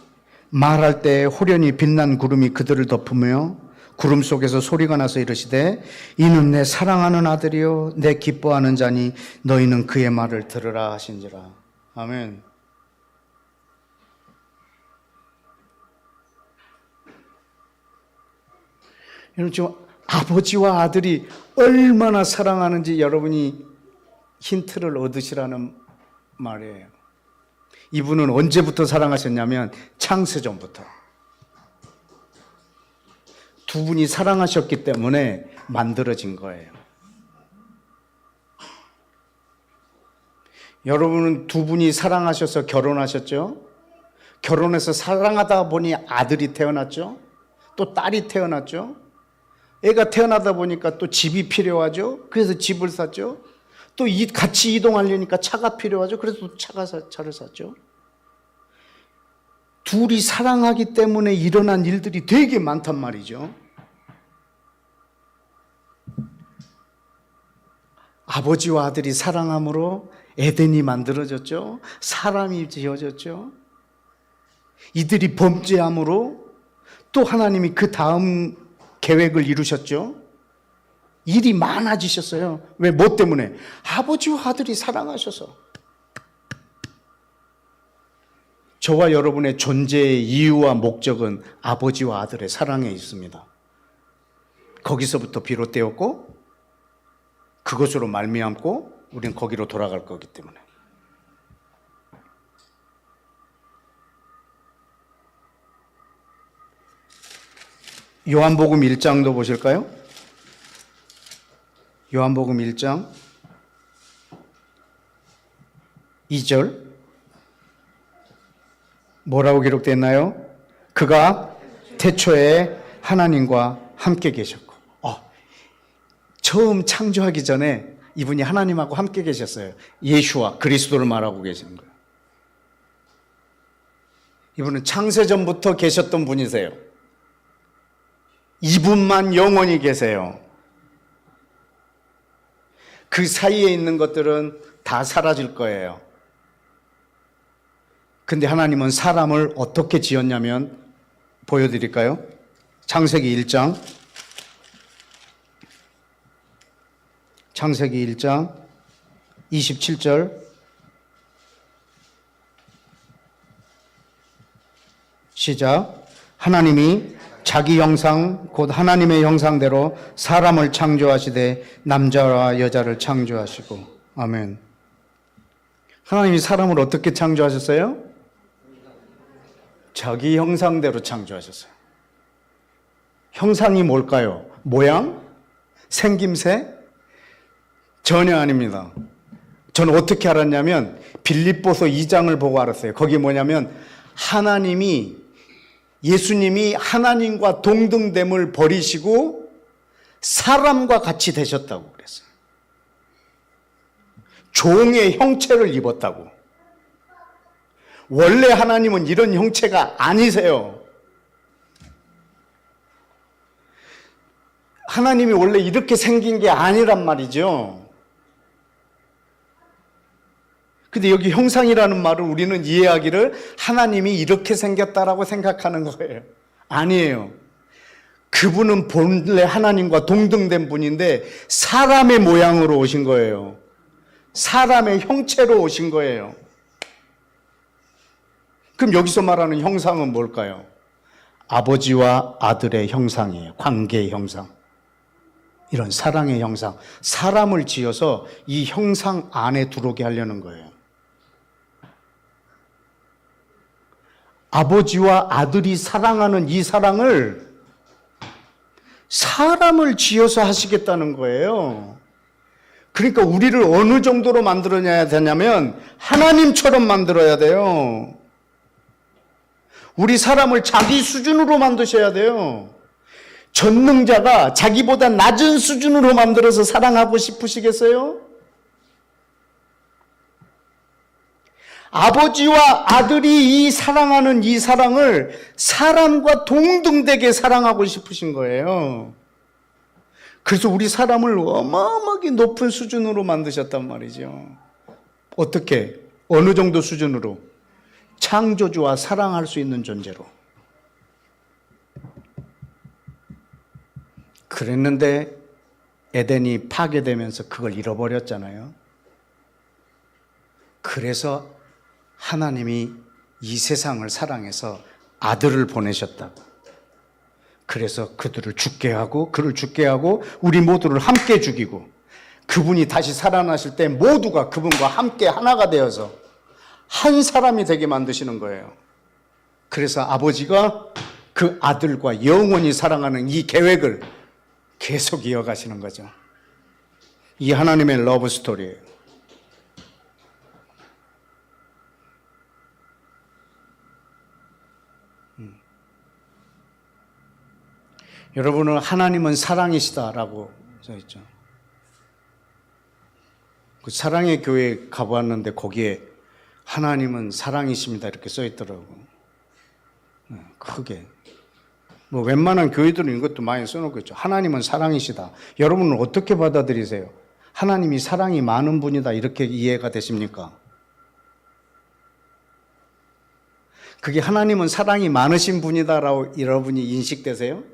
말할 때 호련히 빛난 구름이 그들을 덮으며 구름 속에서 소리가 나서 이르시되 이는 내 사랑하는 아들이요 내 기뻐하는 자니 너희는 그의 말을 들으라 하신지라. 아멘. 여러분, 지금 아버지와 아들이 얼마나 사랑하는지 여러분이 힌트를 얻으시라는 말이에요. 이분은 언제부터 사랑하셨냐면 창세전부터. 두 분이 사랑하셨기 때문에 만들어진 거예요. 여러분은 두 분이 사랑하셔서 결혼하셨죠? 결혼해서 사랑하다 보니 아들이 태어났죠? 또 딸이 태어났죠? 애가 태어나다 보니까 또 집이 필요하죠? 그래서 집을 샀죠? 또 같이 이동하려니까 차가 필요하죠? 그래서 또 차를 샀죠? 둘이 사랑하기 때문에 일어난 일들이 되게 많단 말이죠. 아버지와 아들이 사랑함으로 에덴이 만들어졌죠. 사람이 지어졌죠. 이들이 범죄함으로 또 하나님이 그 다음 계획을 이루셨죠. 일이 많아지셨어요. 왜? 뭐 때문에? 아버지와 아들이 사랑하셔서. 저와 여러분의 존재의 이유와 목적은 아버지와 아들의 사랑에 있습니다. 거기서부터 비롯되었고 그것으로 말미암고 우리는 거기로 돌아갈 거기 때문에. 요한복음 1장도 보실까요? 요한복음 1장 2절 뭐라고 기록됐나요? 그가 태초에 하나님과 함께 계셨고, 처음 창조하기 전에 이분이 하나님하고 함께 계셨어요. 예수와 그리스도를 말하고 계시는 거예요. 이분은 창세전부터 계셨던 분이세요. 이분만 영원히 계세요. 그 사이에 있는 것들은 다 사라질 거예요. 근데 하나님은 사람을 어떻게 지었냐면, 보여드릴까요? 창세기 1장. 창세기 1장 27절. 시작. 하나님이 자기 형상 곧 하나님의 형상대로 사람을 창조하시되 남자와 여자를 창조하시고. 아멘. 하나님이 사람을 어떻게 창조하셨어요? 자기 형상대로 창조하셨어요. 형상이 뭘까요? 모양? 생김새? 전혀 아닙니다. 저는 어떻게 알았냐면 빌립보서 2장을 보고 알았어요. 거기 뭐냐면 예수님이 하나님과 동등됨을 버리시고 사람과 같이 되셨다고 그랬어요. 종의 형체를 입었다고. 원래 하나님은 이런 형체가 아니세요. 하나님이 원래 이렇게 생긴 게 아니란 말이죠. 근데 여기 형상이라는 말을 우리는 이해하기를 하나님이 이렇게 생겼다라고 생각하는 거예요. 아니에요. 그분은 본래 하나님과 동등된 분인데 사람의 모양으로 오신 거예요. 사람의 형체로 오신 거예요. 그럼 여기서 말하는 형상은 뭘까요? 아버지와 아들의 형상이에요. 관계의 형상. 이런 사랑의 형상. 사람을 지어서 이 형상 안에 들어오게 하려는 거예요. 아버지와 아들이 사랑하는 이 사랑을 사람을 지어서 하시겠다는 거예요. 그러니까 우리를 어느 정도로 만들어야 되냐면 하나님처럼 만들어야 돼요. 우리 사람을 자기 수준으로 만드셔야 돼요. 전능자가 자기보다 낮은 수준으로 만들어서 사랑하고 싶으시겠어요? 아버지와 아들이 사랑하는 이 사랑을 사람과 동등되게 사랑하고 싶으신 거예요. 그래서 우리 사람을 어마어마하게 높은 수준으로 만드셨단 말이죠. 어떻게? 어느 정도 수준으로? 창조주와 사랑할 수 있는 존재로. 그랬는데 에덴이 파괴되면서 그걸 잃어버렸잖아요. 그래서 하나님이 이 세상을 사랑해서 아들을 보내셨다. 그래서 그들을 죽게 하고 그를 죽게 하고 우리 모두를 함께 죽이고 그분이 다시 살아나실 때 모두가 그분과 함께 하나가 되어서 한 사람이 되게 만드시는 거예요. 그래서 아버지가 그 아들과 영원히 사랑하는 이 계획을 계속 이어가시는 거죠. 이 하나님의 러브 스토리예요. 여러분은 하나님은 사랑이시다라고 써있죠. 그 사랑의 교회에 가보았는데 거기에 하나님은 사랑이십니다 이렇게 써있더라고. 크게. 뭐 웬만한 교회들은 이것도 많이 써놓고 있죠. 하나님은 사랑이시다. 여러분은 어떻게 받아들이세요? 하나님이 사랑이 많은 분이다 이렇게 이해가 되십니까? 그게 하나님은 사랑이 많으신 분이다라고 여러분이 인식되세요?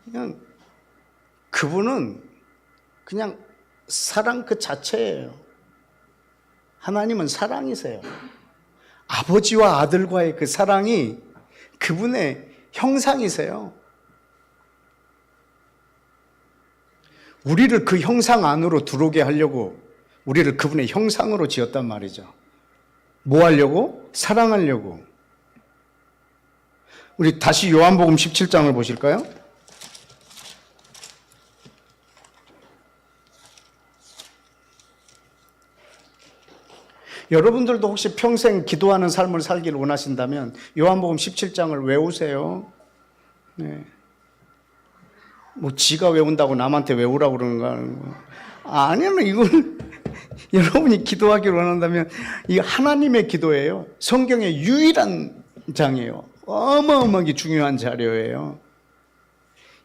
그냥 그분은 그냥 사랑 그 자체예요. 하나님은 사랑이세요. 아버지와 아들과의 그 사랑이 그분의 형상이세요. 우리를 그 형상 안으로 들어오게 하려고 우리를 그분의 형상으로 지었단 말이죠. 뭐 하려고? 사랑하려고. 우리 다시 요한복음 17장을 보실까요? 여러분들도 혹시 평생 기도하는 삶을 살기를 원하신다면 요한복음 17장을 외우세요. 네. 뭐 지가 외운다고 남한테 외우라고 그러는 거 아니면 이건 여러분이 기도하기를 원한다면 이 하나님의 기도예요. 성경의 유일한 장이에요. 어마어마하게 중요한 자료예요.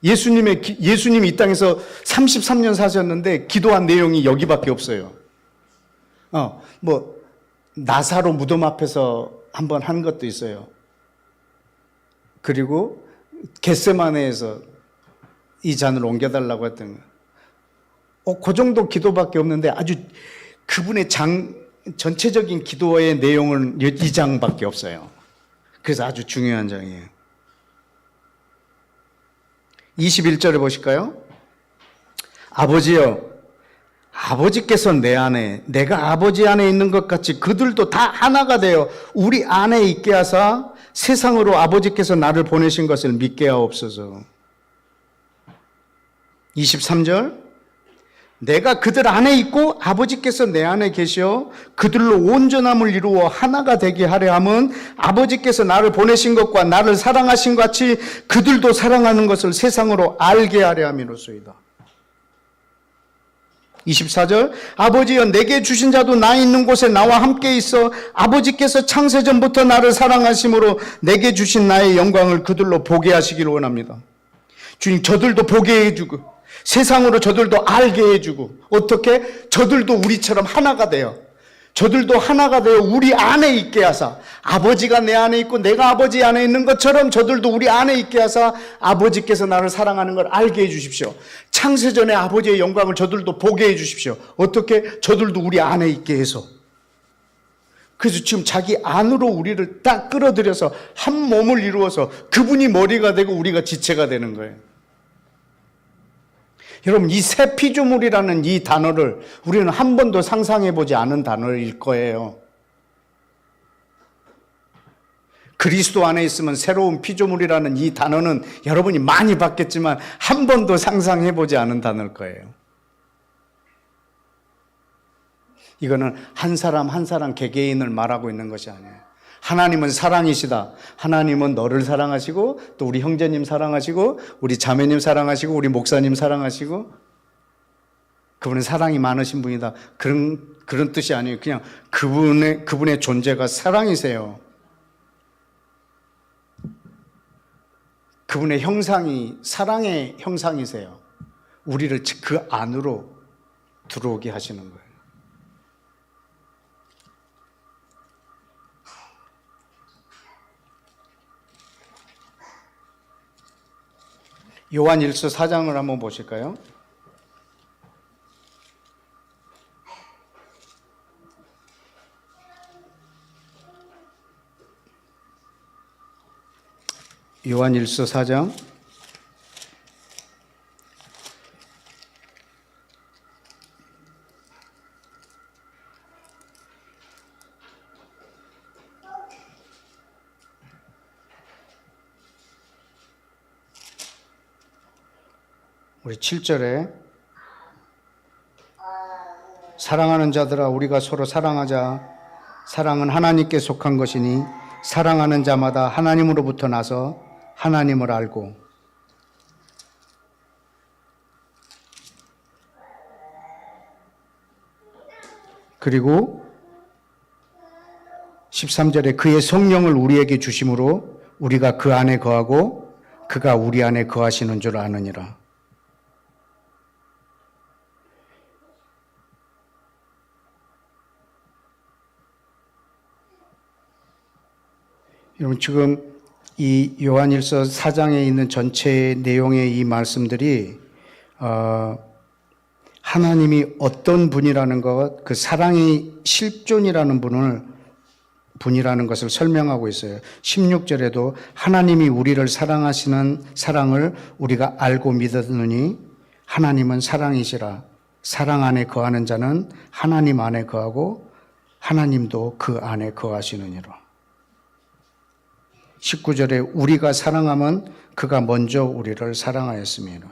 예수님이 이 땅에서 33년 사셨는데 기도한 내용이 여기밖에 없어요. 나사로 무덤 앞에서 한번 한 것도 있어요. 그리고 겟세마네에서 이 잔을 옮겨달라고 했던 거. 그 정도 기도밖에 없는데 아주 그분의 전체적인 기도의 내용은 이 장밖에 없어요. 그래서 아주 중요한 장이에요. 21절에 보실까요? 아버지여, 아버지께서 내 안에, 내가 아버지 안에 있는 것 같이 그들도 다 하나가 되어 우리 안에 있게 하사 세상으로 아버지께서 나를 보내신 것을 믿게 하옵소서. 23절, 내가 그들 안에 있고 아버지께서 내 안에 계시어 그들로 온전함을 이루어 하나가 되게 하려 함은 아버지께서 나를 보내신 것과 나를 사랑하신 것 같이 그들도 사랑하는 것을 세상으로 알게 하려 함이로소이다. 24절, 아버지여 내게 주신 자도 나 있는 곳에 나와 함께 있어 아버지께서 창세전부터 나를 사랑하심으로 내게 주신 나의 영광을 그들로 보게 하시기를 원합니다. 주님, 저들도 보게 해주고 세상으로 저들도 알게 해주고, 어떻게? 저들도 우리처럼 하나가 되어, 저들도 하나가 되어 우리 안에 있게 하사, 아버지가 내 안에 있고 내가 아버지 안에 있는 것처럼 저들도 우리 안에 있게 하사 아버지께서 나를 사랑하는 걸 알게 해 주십시오. 창세전에 아버지의 영광을 저들도 보게 해 주십시오. 어떻게? 저들도 우리 안에 있게 해서. 그래서 지금 자기 안으로 우리를 딱 끌어들여서 한 몸을 이루어서 그분이 머리가 되고 우리가 지체가 되는 거예요. 여러분, 이 새 피조물이라는 이 단어를 우리는 한 번도 상상해보지 않은 단어일 거예요. 그리스도 안에 있으면 새로운 피조물이라는 이 단어는 여러분이 많이 봤겠지만 한 번도 상상해보지 않은 단어일 거예요. 이거는 한 사람 한 사람 개개인을 말하고 있는 것이 아니에요. 하나님은 사랑이시다. 하나님은 너를 사랑하시고 또 우리 형제님 사랑하시고 우리 자매님 사랑하시고 우리 목사님 사랑하시고 그분은 사랑이 많으신 분이다. 그런 뜻이 아니에요. 그냥 그분의 존재가 사랑이세요. 그분의 형상이 사랑의 형상이세요. 우리를 그 안으로 들어오게 하시는 거예요. 요한일서 4장을 한번 보실까요? 요한일서 4장 우리 7절에 사랑하는 자들아 우리가 서로 사랑하자. 사랑은 하나님께 속한 것이니 사랑하는 자마다 하나님으로부터 나서 하나님을 알고. 그리고 13절에 그의 성령을 우리에게 주심으로 우리가 그 안에 거하고 그가 우리 안에 거하시는 줄 아느니라. 여러분 지금 이 요한일서 4장에 있는 전체 내용의 이 말씀들이 하나님이 어떤 분이라는 것, 그 사랑의 실존이라는 분이라는 것을 설명하고 있어요. 16절에도 하나님이 우리를 사랑하시는 사랑을 우리가 알고 믿었느니 하나님은 사랑이시라. 사랑 안에 거하는 자는 하나님 안에 거하고 하나님도 그 안에 거하시느니라. 19절에 우리가 사랑하면 그가 먼저 우리를 사랑하였습니다.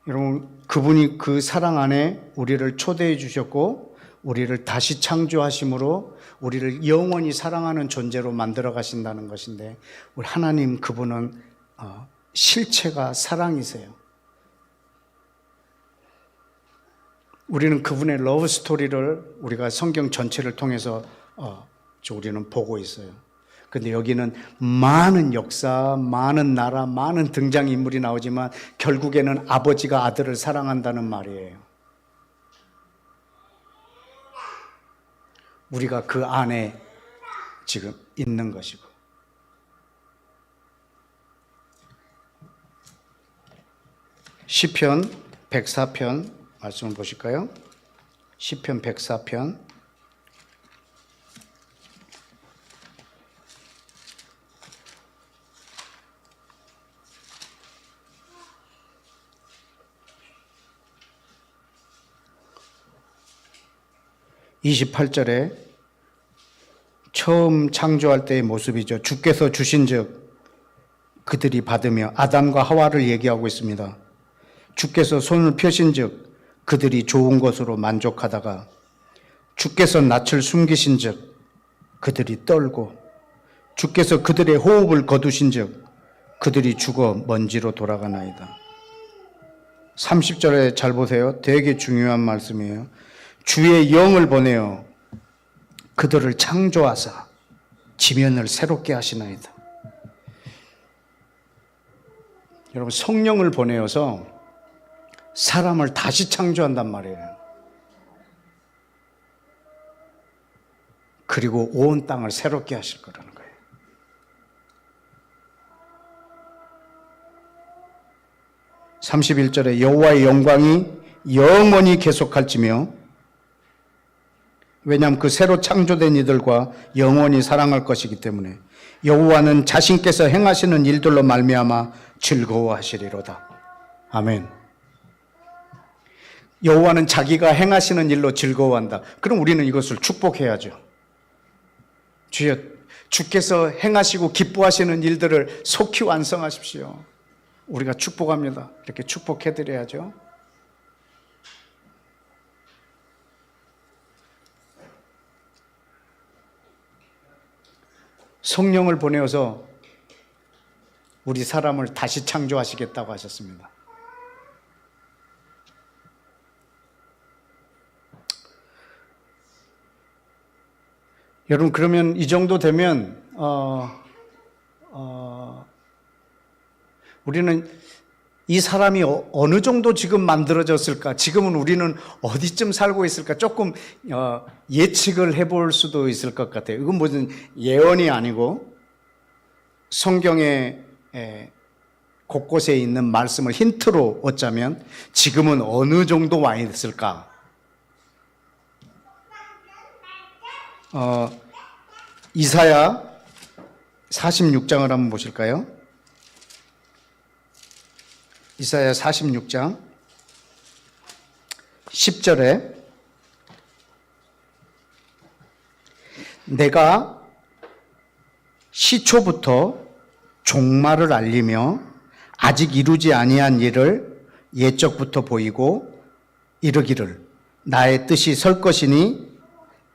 여러분, 그분이 그 사랑 안에 우리를 초대해 주셨고 우리를 다시 창조하심으로 우리를 영원히 사랑하는 존재로 만들어 가신다는 것인데, 우리 하나님 그분은 실체가 사랑이세요. 우리는 그분의 러브 스토리를 우리가 성경 전체를 통해서 우리는 보고 있어요. 근데 여기는 많은 역사, 많은 나라, 많은 등장인물이 나오지만 결국에는 아버지가 아들을 사랑한다는 말이에요. 우리가 그 안에 지금 있는 것이고. 시편 104편 말씀을 보실까요? 시편 104편 28절에 처음 창조할 때의 모습이죠. 주께서 주신즉 그들이 받으며, 아담과 하와를 얘기하고 있습니다. 주께서 손을 펴신즉 그들이 좋은 것으로 만족하다가 주께서 낯을 숨기신즉 그들이 떨고 주께서 그들의 호흡을 거두신즉 그들이 죽어 먼지로 돌아가나이다. 30절에 잘 보세요. 되게 중요한 말씀이에요. 주의 영을 보내어 그들을 창조하사 지면을 새롭게 하시나이다. 여러분, 성령을 보내어서 사람을 다시 창조한단 말이에요. 그리고 온 땅을 새롭게 하실 거라는 거예요. (31절에) 여호와의 영광이 영원히 계속할지며, 왜냐하면 그 새로 창조된 이들과 영원히 사랑할 것이기 때문에, 여호와는 자신께서 행하시는 일들로 말미암아 즐거워하시리로다. 아멘. 여호와는 자기가 행하시는 일로 즐거워한다. 그럼 우리는 이것을 축복해야죠. 주여, 주께서 행하시고 기뻐하시는 일들을 속히 완성하십시오. 우리가 축복합니다. 이렇게 축복해드려야죠. 성령을 보내어서 우리 사람을 다시 창조하시겠다고 하셨습니다. 여러분, 그러면 이 정도 되면 우리는 이 사람이 어느 정도 지금 만들어졌을까? 지금은 우리는 어디쯤 살고 있을까? 조금 예측을 해볼 수도 있을 것 같아요. 이건 무슨 예언이 아니고 성경의 곳곳에 있는 말씀을 힌트로 얻자면 지금은 어느 정도 와 있을까? 이사야 46장을 한번 보실까요? 이사야 46장 10절에 내가 시초부터 종말을 알리며 아직 이루지 아니한 일을 옛적부터 보이고 이르기를 나의 뜻이 설 것이니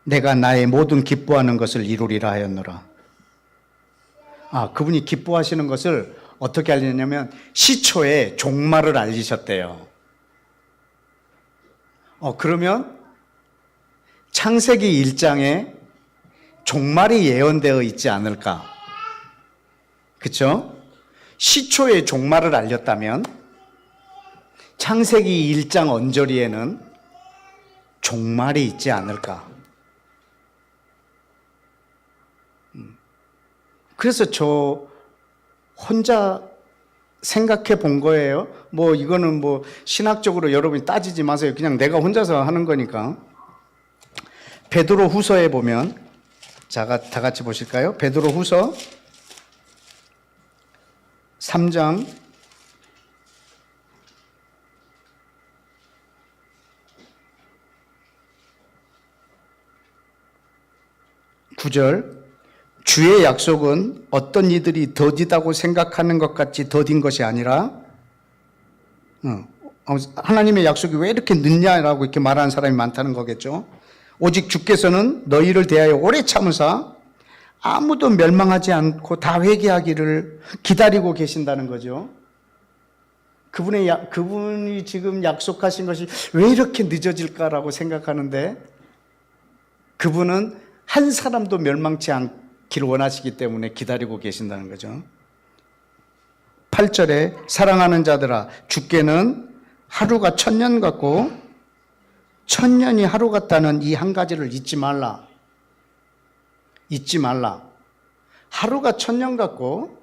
내가 나의 모든 기뻐하는 것을 이루리라 하였노라. 그분이 기뻐하시는 것을 어떻게 알리냐면 시초에 종말을 알리셨대요. 그러면 창세기 1장에 종말이 예언되어 있지 않을까? 그렇죠? 시초에 종말을 알렸다면 창세기 1장 언저리에는 종말이 있지 않을까? 그래서 저 혼자 생각해 본 거예요. 이거는 신학적으로 여러분이 따지지 마세요. 그냥 내가 혼자서 하는 거니까. 베드로 후서에 보면, 다 같이 보실까요? 베드로 후서 3장 9절 주의 약속은 어떤 이들이 더디다고 생각하는 것 같이 더딘 것이 아니라 하나님의 약속이 왜 이렇게 늦냐라고 이렇게 말하는 사람이 많다는 거겠죠. 오직 주께서는 너희를 대하여 오래 참으사 아무도 멸망하지 않고 다 회개하기를 기다리고 계신다는 거죠. 그분이 지금 약속하신 것이 왜 이렇게 늦어질까라고 생각하는데 그분은 한 사람도 멸망치 않기를 원하시기 때문에 기다리고 계신다는 거죠. 8절에 사랑하는 자들아 주께는 하루가 1000년 같고 1000년이 하루 같다는 이 한 가지를 잊지 말라. 잊지 말라. 하루가 1000년 같고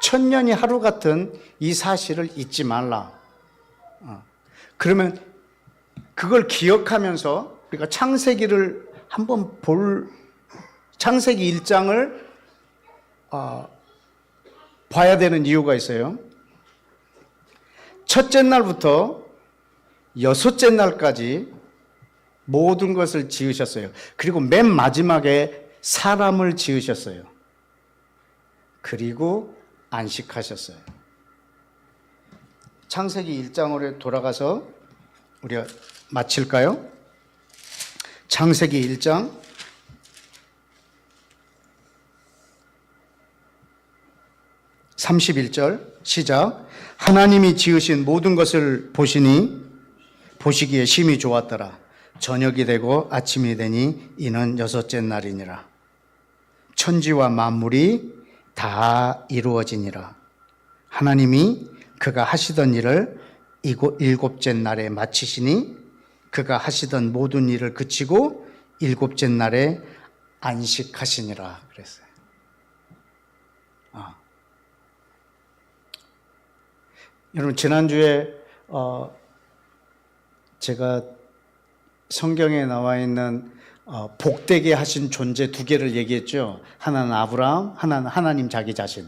1000년이 하루 같은 이 사실을 잊지 말라. 그러면 그걸 기억하면서 우리가 창세기를 한번 창세기 1장을 봐야 되는 이유가 있어요. 첫째 날부터 여섯째 날까지 모든 것을 지으셨어요. 그리고 맨 마지막에 사람을 지으셨어요. 그리고 안식하셨어요. 창세기 1장으로 돌아가서 우리가 마칠까요? 창세기 1장 31절 시작. 하나님이 지으신 모든 것을 보시기에 심히 좋았더라. 저녁이 되고 아침이 되니 이는 여섯째 날이니라. 천지와 만물이 다 이루어지니라. 하나님이 그가 하시던 일을 일곱째 날에 마치시니 그가 하시던 모든 일을 그치고 일곱째 날에 안식하시니라 그랬어요. 여러분 지난주에 제가 성경에 나와 있는 복되게 하신 존재 두 개를 얘기했죠. 하나는 아브라함, 하나는 하나님 자기 자신.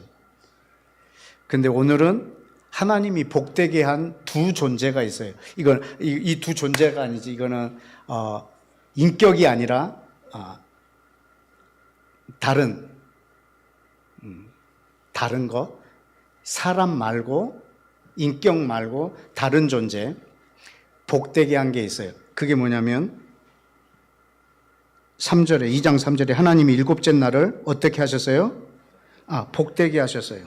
근데 오늘은 하나님이 복되게 한 두 존재가 있어요. 이건 이 두 존재가 아니지. 이거는 인격이 아니라 다른 것, 사람 말고 인격 말고 다른 존재, 복되게 한 게 있어요. 그게 뭐냐면 3절에 2장 3절에 하나님이 일곱째 날을 어떻게 하셨어요? 복되게 하셨어요.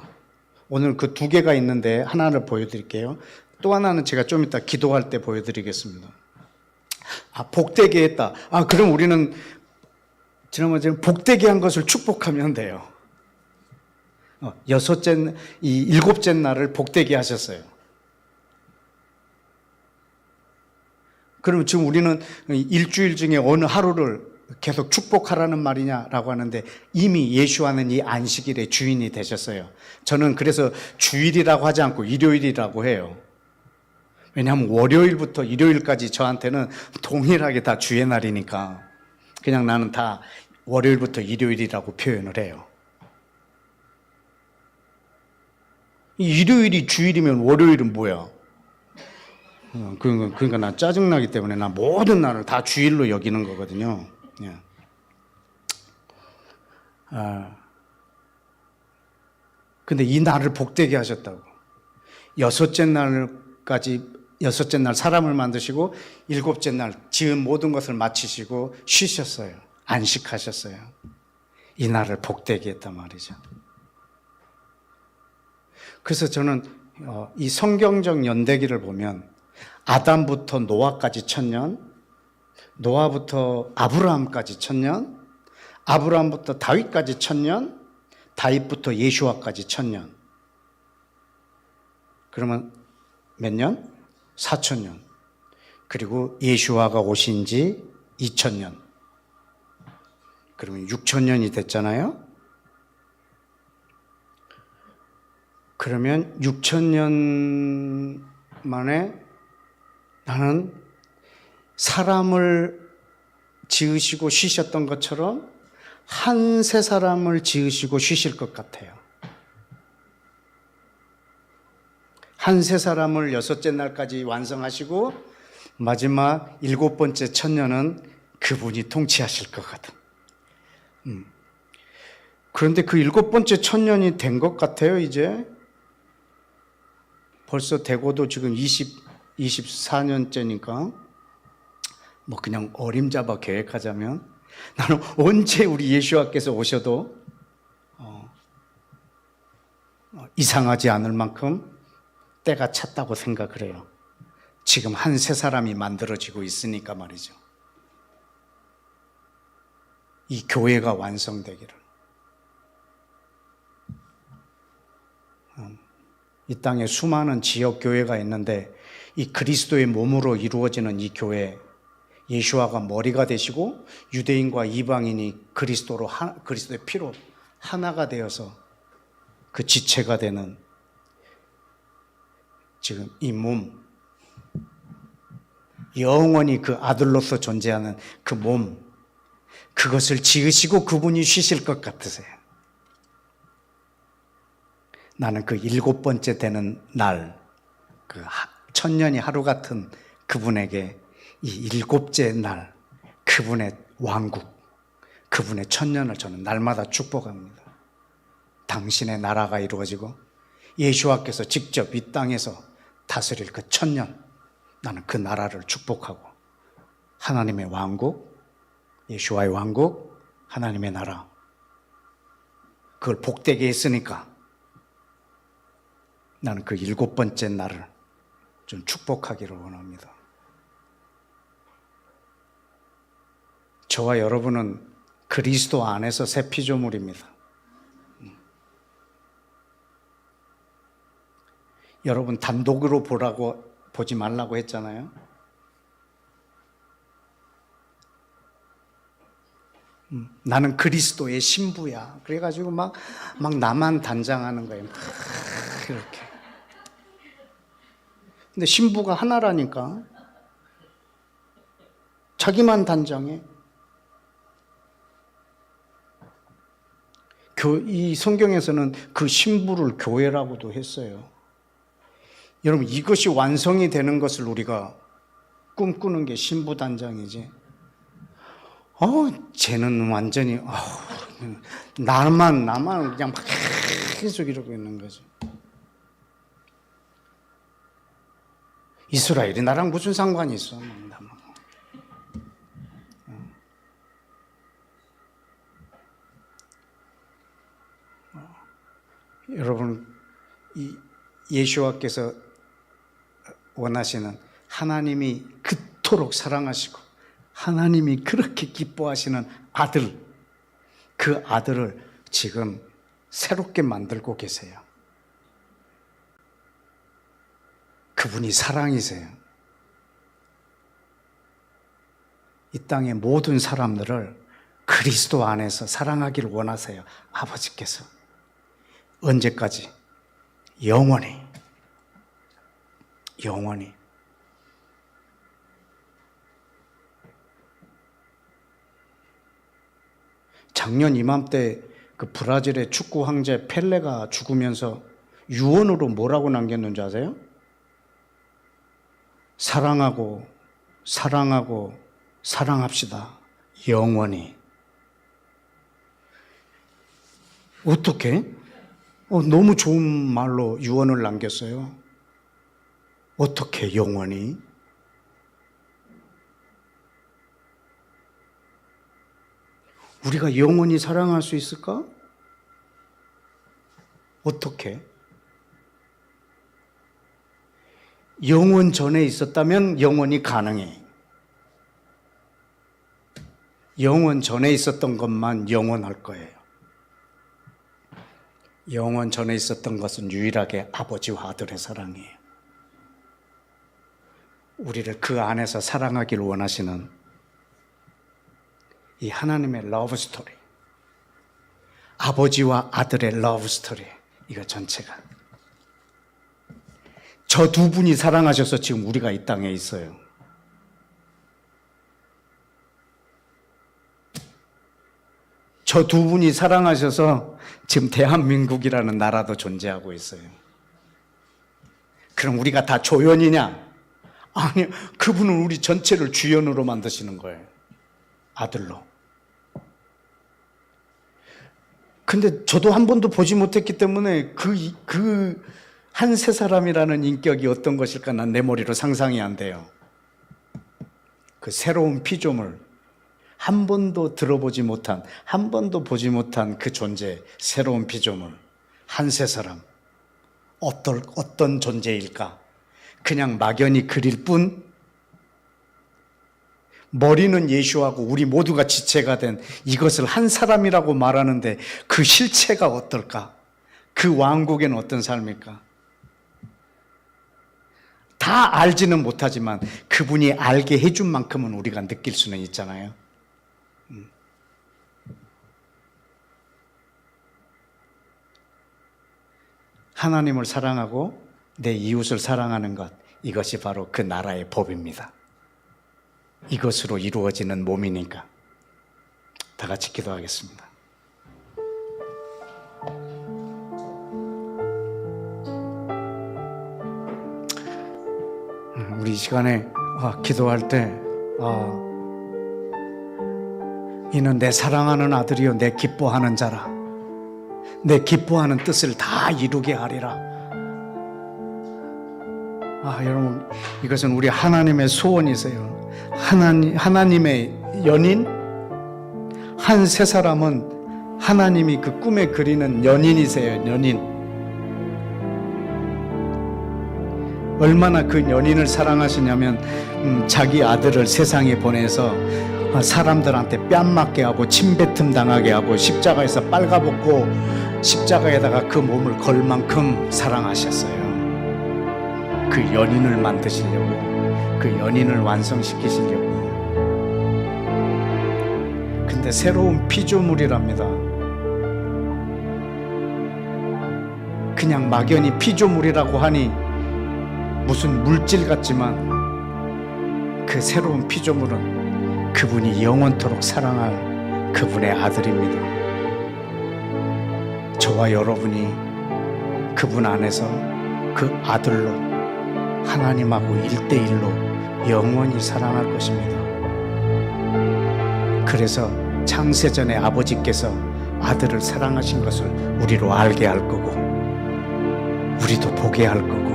오늘 그 두 개가 있는데 하나를 보여드릴게요. 또 하나는 제가 좀 이따 기도할 때 보여드리겠습니다. 복되게 했다. 그럼 우리는 지난번에 복되게 한 것을 축복하면 돼요. 일곱째 날을 복되게 하셨어요. 그럼 지금 우리는 일주일 중에 어느 하루를 계속 축복하라는 말이냐라고 하는데 이미 예수와는 이 안식일의 주인이 되셨어요. 저는 그래서 주일이라고 하지 않고 일요일이라고 해요. 왜냐하면 월요일부터 일요일까지 저한테는 동일하게 다 주의 날이니까 그냥 나는 다 월요일부터 일요일이라고 표현을 해요. 일요일이 주일이면 월요일은 뭐야? 그러니까 나 짜증나기 때문에 나 모든 날을 다 주일로 여기는 거거든요. 예. 근데 이 날을 복되게 하셨다고. 여섯째 날 사람을 만드시고 일곱째 날 지은 모든 것을 마치시고 쉬셨어요. 안식하셨어요. 이 날을 복되게 했단 말이죠. 그래서 저는 이 성경적 연대기를 보면 아담부터 노아까지 1000년, 노아부터 아브라함까지 1000년, 아브라함부터 다윗까지 1000년, 다윗부터 예수와까지 1000년. 그러면 몇 년? 4000년. 그리고 예수와가 오신 지 2000년. 그러면 6000년이 됐잖아요. 그러면 6000년 만에 나는 사람을 지으시고 쉬셨던 것처럼 한 세 사람을 지으시고 쉬실 것 같아요. 한 세 사람을 여섯째 날까지 완성하시고 마지막 일곱 번째 천년은 그분이 통치하실 거거든. 그런데 그 일곱 번째 천년이 된 것 같아요, 이제. 벌써 되고도 지금 24년째니까 뭐 그냥 어림잡아 계획하자면 나는 언제 우리 예수와께서 오셔도 이상하지 않을 만큼 때가 찼다고 생각을 해요. 지금 한 세 사람이 만들어지고 있으니까 말이죠. 이 교회가 완성되기를. 이 땅에 수많은 지역 교회가 있는데 이 그리스도의 몸으로 이루어지는 이 교회, 예수와가 머리가 되시고 유대인과 이방인이 그리스도의 피로 하나가 되어서 그 지체가 되는 지금 이 몸, 영원히 그 아들로서 존재하는 그 몸, 그것을 지으시고 그분이 쉬실 것 같으세요. 나는 그 일곱 번째 되는 날, 그 천년이 하루 같은 그분에게 이 일곱째 날, 그분의 왕국, 그분의 천년을 저는 날마다 축복합니다. 당신의 나라가 이루어지고 예수와께서 직접 이 땅에서 다스릴 그 천년, 나는 그 나라를 축복하고 하나님의 왕국, 예수와의 왕국, 하나님의 나라, 그걸 복되게 했으니까 나는 그 일곱 번째 날을 좀 축복하기를 원합니다. 저와 여러분은 그리스도 안에서 새 피조물입니다. 여러분 단독으로 보지 말라고 했잖아요. 나는 그리스도의 신부야. 그래가지고 막 나만 단장하는 거예요. 막 이렇게. 근데 신부가 하나라니까. 자기만 단장해. 이 성경에서는 그 신부를 교회라고도 했어요. 여러분, 이것이 완성이 되는 것을 우리가 꿈꾸는 게 신부 단장이지. 쟤는 완전히, 나만 그냥 막 계속 이러고 있는 거죠. 이스라엘이 나랑 무슨 상관이 있어? 여러분, 이 예수와께서 원하시는 하나님이 그토록 사랑하시고 하나님이 그렇게 기뻐하시는 아들, 그 아들을 지금 새롭게 만들고 계세요. 그분이 사랑이세요. 이 땅의 모든 사람들을 그리스도 안에서 사랑하기를 원하세요. 아버지께서. 언제까지? 영원히. 영원히. 작년 이맘때 그 브라질의 축구 황제 펠레가 죽으면서 유언으로 뭐라고 남겼는 줄 아세요? 사랑하고 사랑하고 사랑합시다. 영원히. 어떻게? 너무 좋은 말로 유언을 남겼어요. 어떻게 영원히? 우리가 영원히 사랑할 수 있을까? 어떻게? 영원 전에 있었다면 영원히 가능해. 영원 전에 있었던 것만 영원할 거예요. 영원 전에 있었던 것은 유일하게 아버지와 아들의 사랑이에요. 우리를 그 안에서 사랑하기를 원하시는 이 하나님의 러브 스토리, 아버지와 아들의 러브 스토리, 이거 전체가 저 두 분이 사랑하셔서 지금 우리가 이 땅에 있어요. 저 두 분이 사랑하셔서 지금 대한민국이라는 나라도 존재하고 있어요. 그럼 우리가 다 조연이냐? 아니요. 그분은 우리 전체를 주연으로 만드시는 거예요. 아들로. 근데 저도 한 번도 보지 못했기 때문에 그 한 세 사람이라는 인격이 어떤 것일까 난 내 머리로 상상이 안 돼요. 그 새로운 피조물, 한 번도 들어보지 못한, 한 번도 보지 못한 그 존재, 새로운 피조물, 한 세 사람. 어떤 존재일까? 그냥 막연히 그릴 뿐, 머리는 예수하고 우리 모두가 지체가 된 이것을 한 사람이라고 말하는데 그 실체가 어떨까? 그 왕국에는 어떤 삶일까? 다 알지는 못하지만 그분이 알게 해준 만큼은 우리가 느낄 수는 있잖아요. 하나님을 사랑하고 내 이웃을 사랑하는 것, 이것이 바로 그 나라의 법입니다. 이것으로 이루어지는 몸이니까. 다 같이 기도하겠습니다. 우리 이 시간에 기도할 때 이는 내 사랑하는 아들이요 내 기뻐하는 자라. 내 기뻐하는 뜻을 다 이루게 하리라. 여러분, 이것은 우리 하나님의 소원이세요. 하나님의 연인, 한 세 사람은 하나님이 그 꿈에 그리는 연인이세요. 연인. 얼마나 그 연인을 사랑하시냐면 자기 아들을 세상에 보내서 사람들한테 뺨 맞게 하고 침뱉음 당하게 하고 십자가에서 빨가벗고 십자가에다가 그 몸을 걸 만큼 사랑하셨어요. 그 연인을 만드시려고, 그 연인을 완성시키시려고. 근데 새로운 피조물이랍니다. 그냥 막연히 피조물이라고 하니 무슨 물질 같지만 그 새로운 피조물은 그분이 영원토록 사랑할 그분의 아들입니다. 저와 여러분이 그분 안에서 그 아들로 하나님하고 1대1로 영원히 사랑할 것입니다. 그래서 창세전에 아버지께서 아들을 사랑하신 것을 우리로 알게 할 거고, 우리도 보게 할 거고,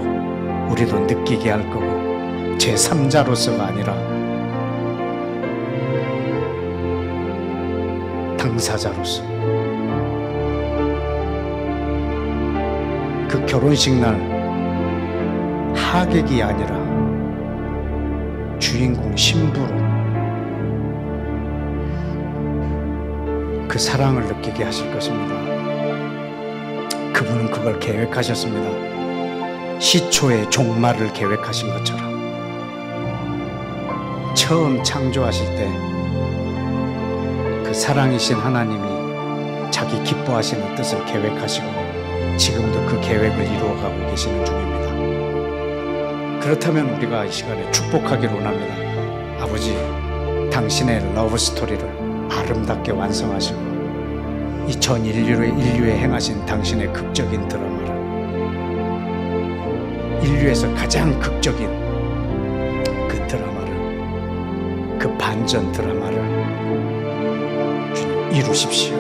우리도 느끼게 할 거고, 제3자로서가 아니라 당사자로서. 그 결혼식 날 하객이 아니라 주인공 신부로 그 사랑을 느끼게 하실 것입니다. 그분은 그걸 계획하셨습니다. 시초의 종말을 계획하신 것처럼 처음 창조하실 때 그 사랑이신 하나님이 자기 기뻐하시는 뜻을 계획하시고 지금도 그 계획을 이루어가고 계시는 중입니다. 그렇다면 우리가 이 시간에 축복하기를 원합니다. 아버지, 당신의 러브 스토리를 아름답게 완성하시고 이 전 인류에 행하신 당신의 극적인 드라마를 인류에서 가장 극적인 그 드라마를, 그 반전 드라마를 주님 이루십시오.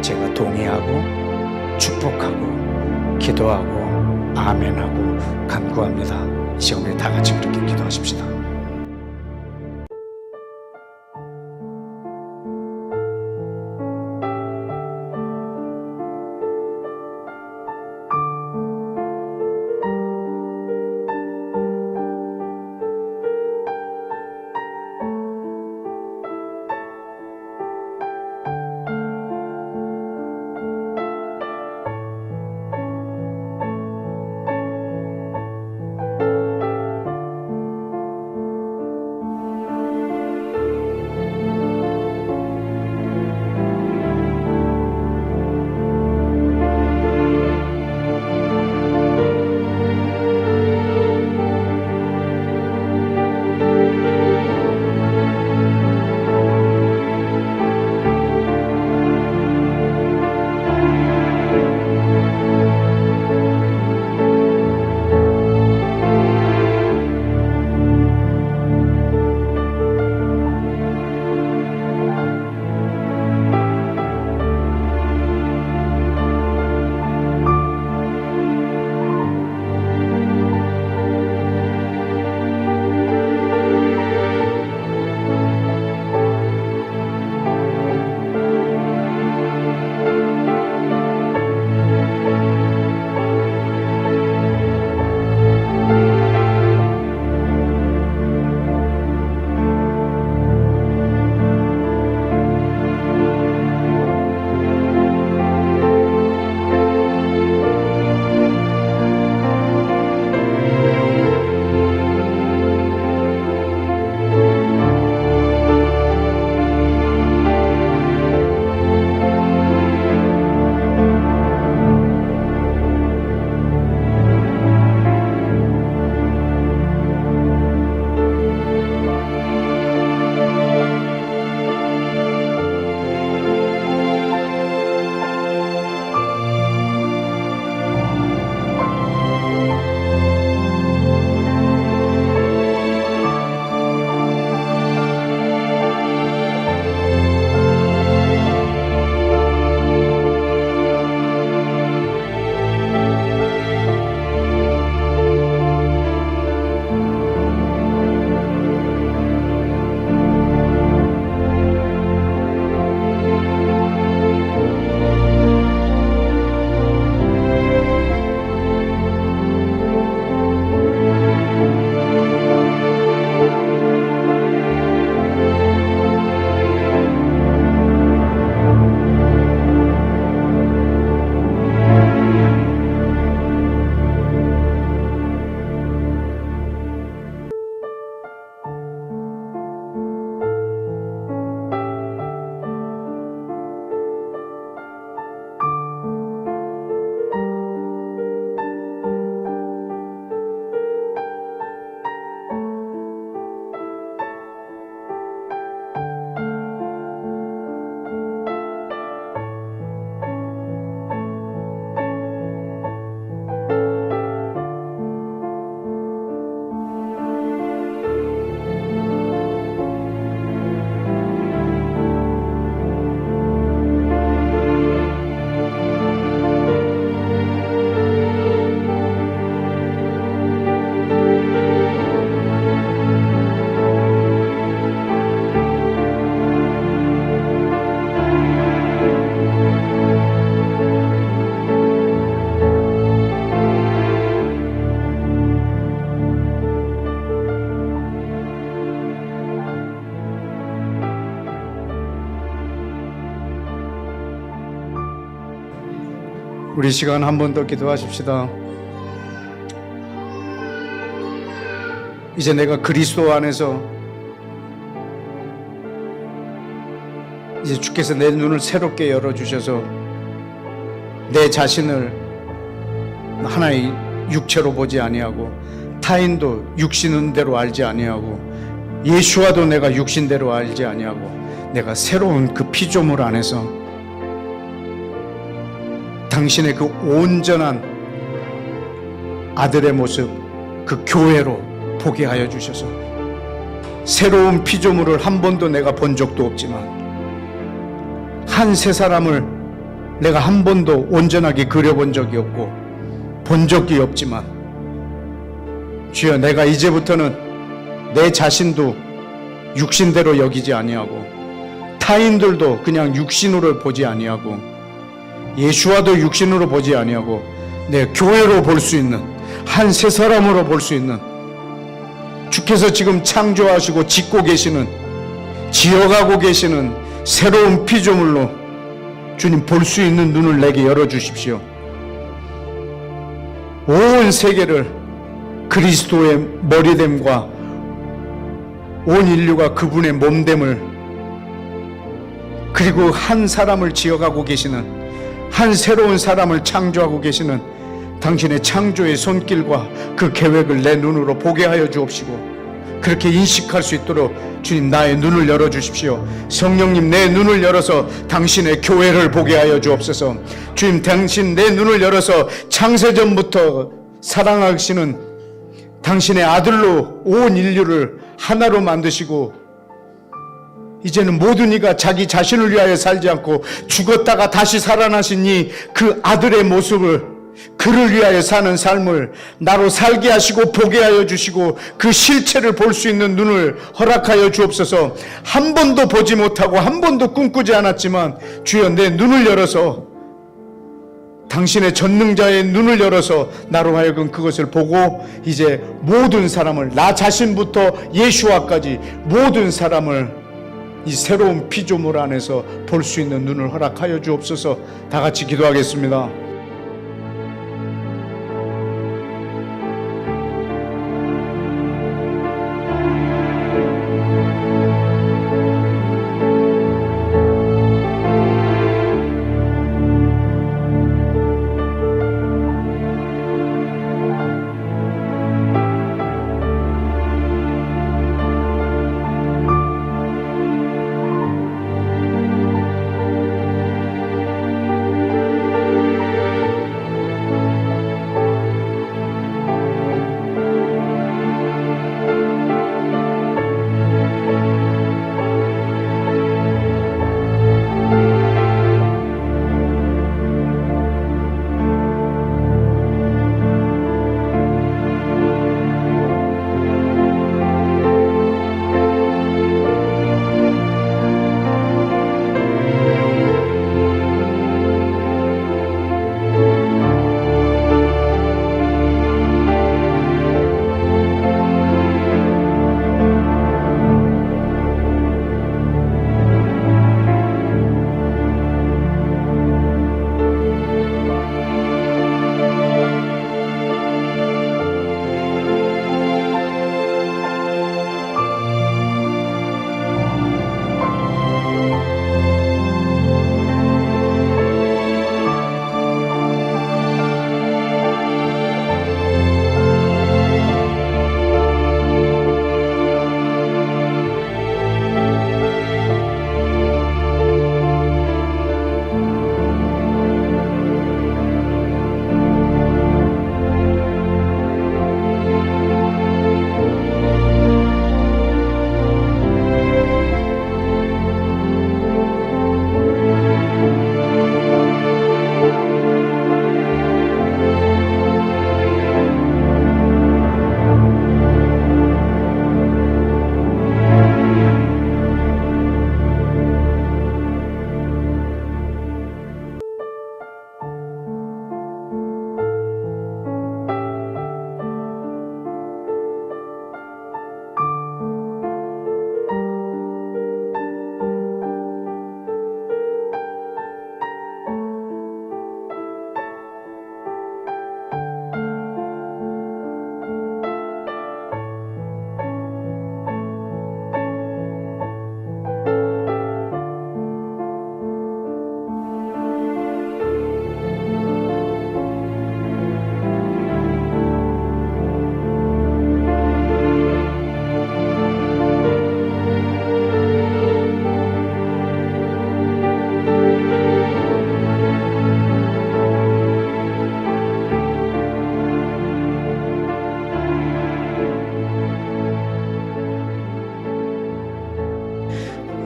제가 동의하고 축복하고 기도하고 아멘하고 간구합니다. 이 시간 우리 다 같이 그렇게 기도하십시다. 우리 시간 한 번 더 기도하십시다. 이제 내가 그리스도 안에서 이제 주께서 내 눈을 새롭게 열어주셔서 내 자신을 하나의 육체로 보지 아니하고 타인도 육신대로 알지 아니하고 예수와도 내가 육신대로 알지 아니하고 내가 새로운 그 피조물 안에서 당신의 그 온전한 아들의 모습, 그 교회로 보게 하여 주셔서 새로운 피조물을 한 번도 내가 본 적도 없지만 한 세 사람을 내가 한 번도 온전하게 그려본 적이 없고 본 적이 없지만 주여, 내가 이제부터는 내 자신도 육신대로 여기지 아니하고 타인들도 그냥 육신으로 보지 아니하고 예수와도 육신으로 보지 아니하고 내 교회로 볼 수 있는 한 세 사람으로 볼 수 있는, 주께서 지금 창조하시고 짓고 계시는, 지어가고 계시는 새로운 피조물로 주님 볼 수 있는 눈을 내게 열어주십시오. 온 세계를 그리스도의 머리됨과 온 인류가 그분의 몸됨을, 그리고 한 사람을 지어가고 계시는, 한 새로운 사람을 창조하고 계시는 당신의 창조의 손길과 그 계획을 내 눈으로 보게 하여 주옵시고, 그렇게 인식할 수 있도록 주님 나의 눈을 열어주십시오. 성령님, 내 눈을 열어서 당신의 교회를 보게 하여 주옵소서. 주님, 당신 내 눈을 열어서 창세전부터 사랑하시는 당신의 아들로 온 인류를 하나로 만드시고 이제는 모든 이가 자기 자신을 위하여 살지 않고 죽었다가 다시 살아나신 이 그 아들의 모습을, 그를 위하여 사는 삶을 나로 살게 하시고 보게 하여 주시고 그 실체를 볼 수 있는 눈을 허락하여 주옵소서. 한 번도 보지 못하고 한 번도 꿈꾸지 않았지만 주여, 내 눈을 열어서, 당신의 전능자의 눈을 열어서 나로 하여금 그것을 보고 이제 모든 사람을, 나 자신부터 예수와까지 모든 사람을 이 새로운 피조물 안에서 볼 수 있는 눈을 허락하여 주옵소서. 다 같이 기도하겠습니다.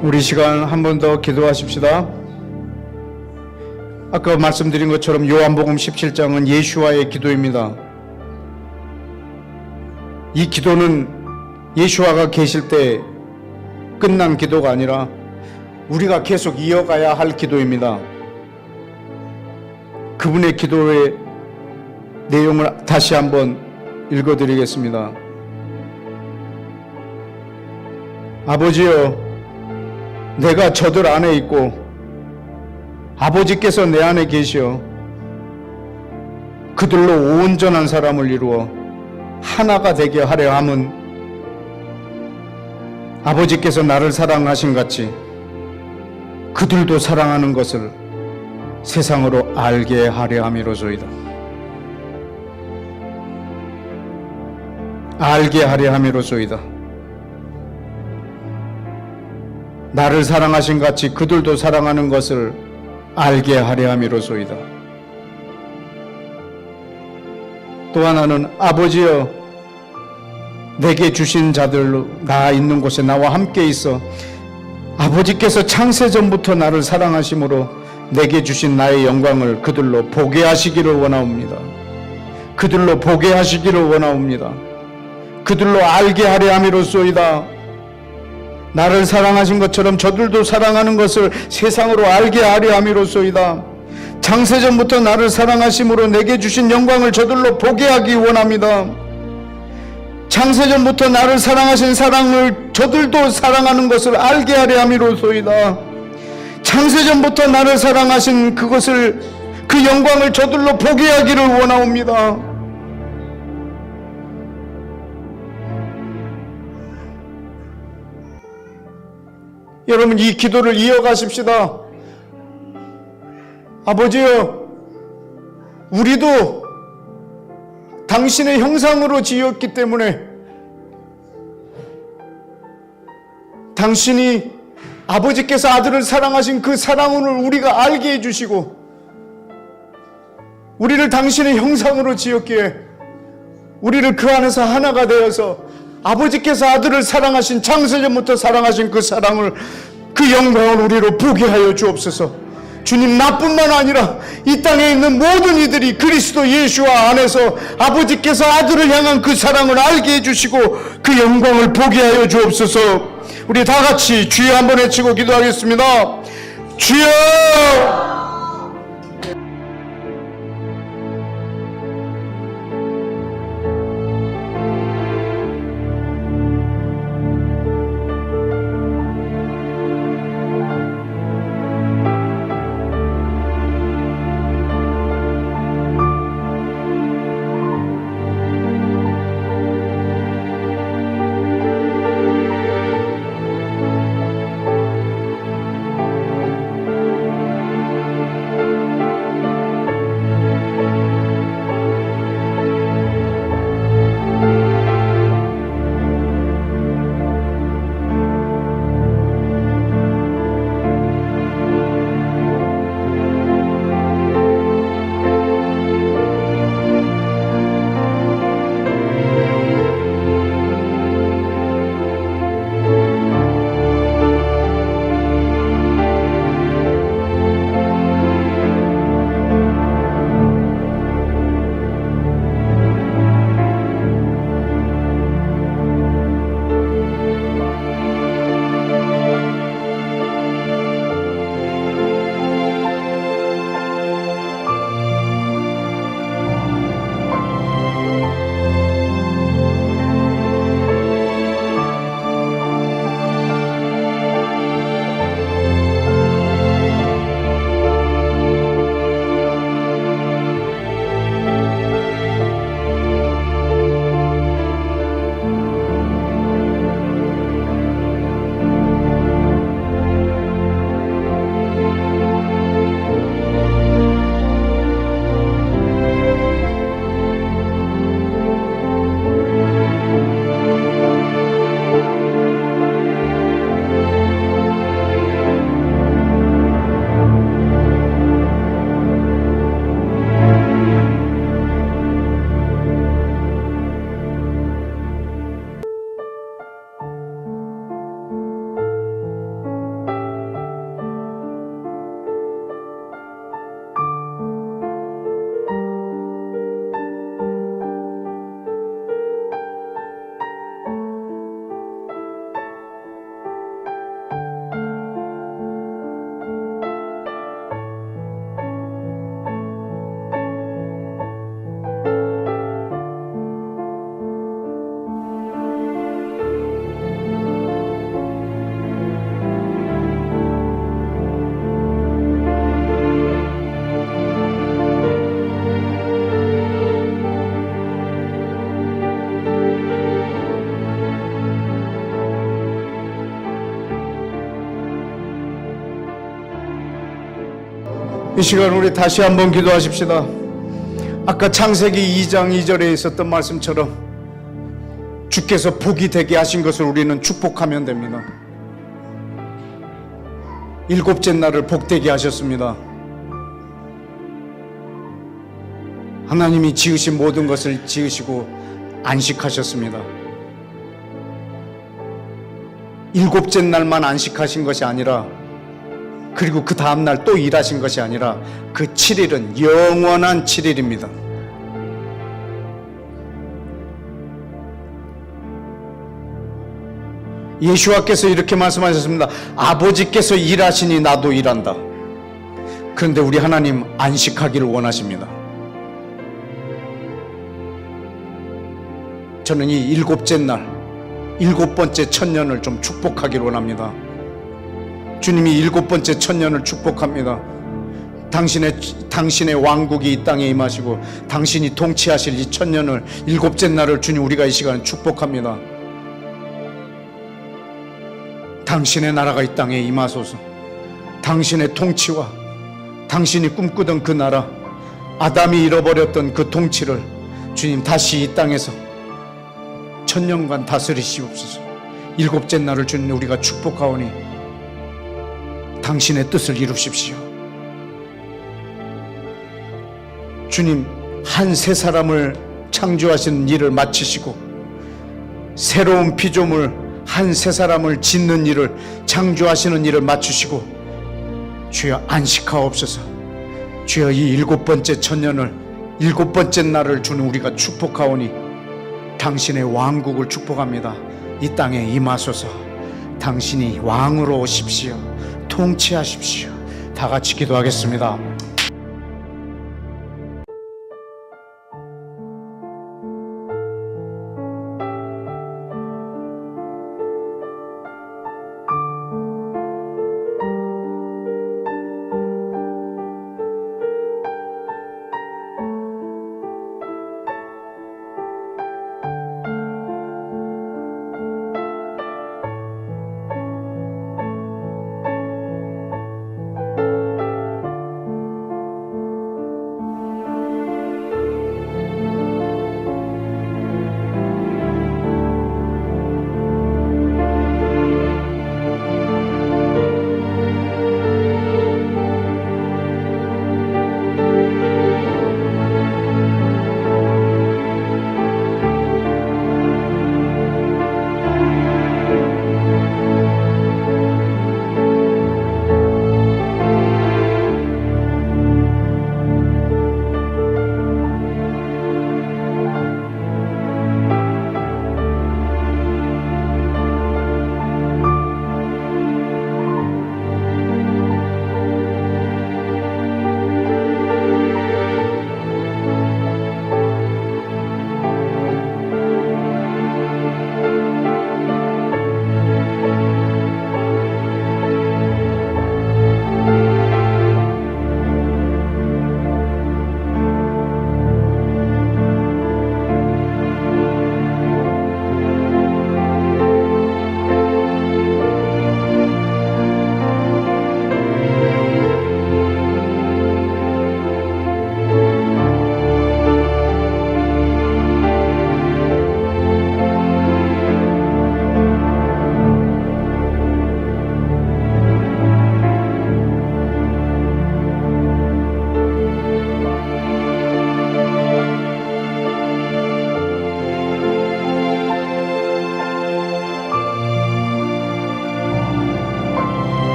우리 시간 한 번 더 기도하십시다. 아까 말씀드린 것처럼 요한복음 17장은 예수와의 기도입니다. 이 기도는 예수와가 계실 때 끝난 기도가 아니라 우리가 계속 이어가야 할 기도입니다. 그분의 기도의 내용을 다시 한번 읽어드리겠습니다. 아버지여, 내가 저들 안에 있고 아버지께서 내 안에 계시어 그들로 온전한 사람을 이루어 하나가 되게 하려 함은 아버지께서 나를 사랑하신 같이 그들도 사랑하는 것을 세상으로 알게 하려 함이로소이다. 알게 하려 함이로소이다. 나를 사랑하신 같이 그들도 사랑하는 것을 알게 하려 함이로소이다. 또 하나는 아버지여, 내게 주신 자들로 나 있는 곳에 나와 함께 있어 아버지께서 창세전부터 나를 사랑하심으로 내게 주신 나의 영광을 그들로 보게 하시기를 원하옵니다. 그들로 보게 하시기를 원하옵니다. 그들로 알게 하려 함이로소이다. 나를 사랑하신 것처럼 저들도 사랑하는 것을 세상으로 알게 하려 함이로소이다. 창세전부터 나를 사랑하심으로 내게 주신 영광을 저들로 보게 하기 원합니다. 창세전부터 나를 사랑하신 사랑을 저들도 사랑하는 것을 알게 하려 함이로소이다. 창세전부터 나를 사랑하신 그것을, 그 영광을 저들로 보게 하기를 원하옵니다. 여러분, 이 기도를 이어가십시다. 아버지여, 우리도 당신의 형상으로 지었기 때문에 당신이 아버지께서 아들을 사랑하신 그 사랑을 우리가 알게 해주시고 우리를 당신의 형상으로 지었기에 우리를 그 안에서 하나가 되어서 아버지께서 아들을 사랑하신, 창세전부터 사랑하신 그 사랑을, 그 영광을 우리로 보게 하여 주옵소서. 주님, 나뿐만 아니라 이 땅에 있는 모든 이들이 그리스도 예수와 안에서 아버지께서 아들을 향한 그 사랑을 알게 해주시고 그 영광을 보게 하여 주옵소서. 우리 다 같이 주여 한번 외치고 기도하겠습니다. 주여! 이 시간 우리 다시 한번 기도하십시다. 아까 창세기 2장 2절에 있었던 말씀처럼 주께서 복이 되게 하신 것을 우리는 축복하면 됩니다. 일곱째 날을 복되게 하셨습니다. 하나님이 지으신 모든 것을 지으시고 안식하셨습니다. 일곱째 날만 안식하신 것이 아니라, 그리고 그 다음날 또 일하신 것이 아니라 그 7일은 영원한 7일입니다. 예수와께서 이렇게 말씀하셨습니다. 아버지께서 일하시니 나도 일한다. 그런데 우리 하나님 안식하기를 원하십니다. 저는 이 일곱째 날, 일곱 번째 천년을 좀 축복하기를 원합니다. 주님이 일곱 번째 천년을 축복합니다. 당신의 왕국이 이 땅에 임하시고 당신이 통치하실 이 천년을, 일곱째 날을 주님 우리가 이 시간에 축복합니다. 당신의 나라가 이 땅에 임하소서. 당신의 통치와 당신이 꿈꾸던 그 나라, 아담이 잃어버렸던 그 통치를 주님 다시 이 땅에서 천년간 다스리시옵소서. 일곱째 날을 주님 우리가 축복하오니 당신의 뜻을 이루십시오. 주님, 한 새 사람을 창조하시는 일을 마치시고 새로운 피조물 한 새 사람을 짓는 일을, 창조하시는 일을 마치시고 주여 안식하옵소서. 주여 이 일곱 번째 천년을, 일곱 번째 날을 주는 우리가 축복하오니 당신의 왕국을 축복합니다. 이 땅에 임하소서. 당신이 왕으로 오십시오. 통치하십시오. 다 같이 기도하겠습니다.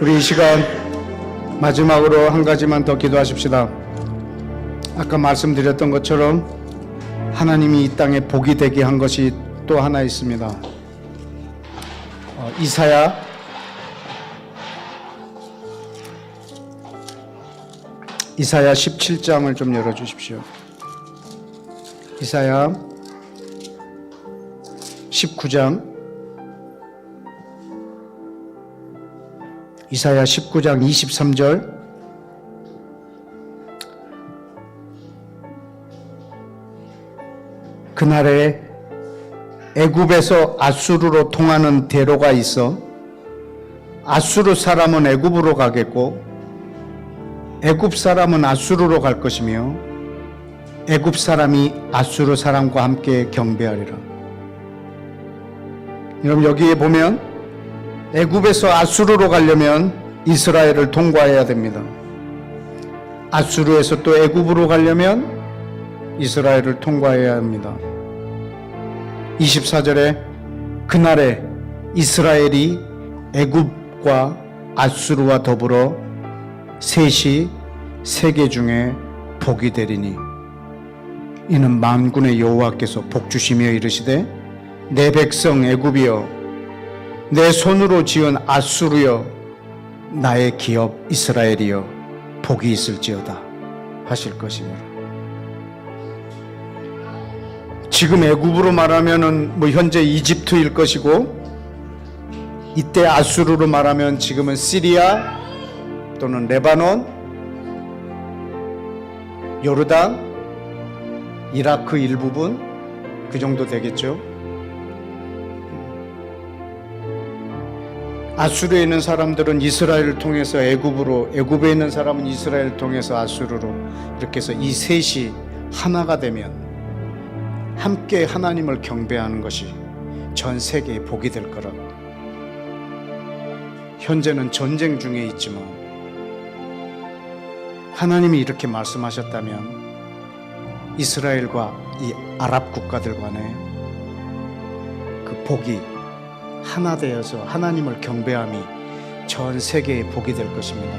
우리 이 시간 마지막으로 한 가지만 더 기도하십시다. 아까 말씀드렸던 것처럼 하나님이 이 땅에 복이 되게 한 것이 또 하나 있습니다. 이사야 17장을 좀 열어주십시오. 이사야 19장, 이사야 19장 23절. 그날에 애굽에서 아수르로 통하는 대로가 있어 아수르 사람은 애굽으로 가겠고 애굽 사람은 아수르로 갈 것이며 애굽 사람이 아수르 사람과 함께 경배하리라. 여러분, 여기에 보면 애굽에서 아수르로 가려면 이스라엘을 통과해야 됩니다. 아수르에서 또 애굽으로 가려면 이스라엘을 통과해야 합니다. 24절에 그날에 이스라엘이 애굽과 아수르와 더불어 셋이 세계 중에 복이 되리니 이는 만군의 여호와께서 복주시며 이르시되 내 백성 애굽이여 내 손으로 지은 아수르여 나의 기업 이스라엘이여 복이 있을지어다 하실 것이니라. 지금 애굽으로 말하면은 현재 이집트일 것이고 이때 아수르로 말하면 지금은 시리아 또는 레바논, 요르단, 이라크 일부분 그 정도 되겠죠. 아수르에 있는 사람들은 이스라엘을 통해서 애굽으로, 애굽에 있는 사람은 이스라엘을 통해서 아수르로, 이렇게 해서 이 셋이 하나가 되면 함께 하나님을 경배하는 것이 전 세계에 복이 될 거라고. 현재는 전쟁 중에 있지만 하나님이 이렇게 말씀하셨다면 이스라엘과 이 아랍 국가들 간에 그 복이 하나 되어서 하나님을 경배함이 전 세계에 복이 될 것입니다.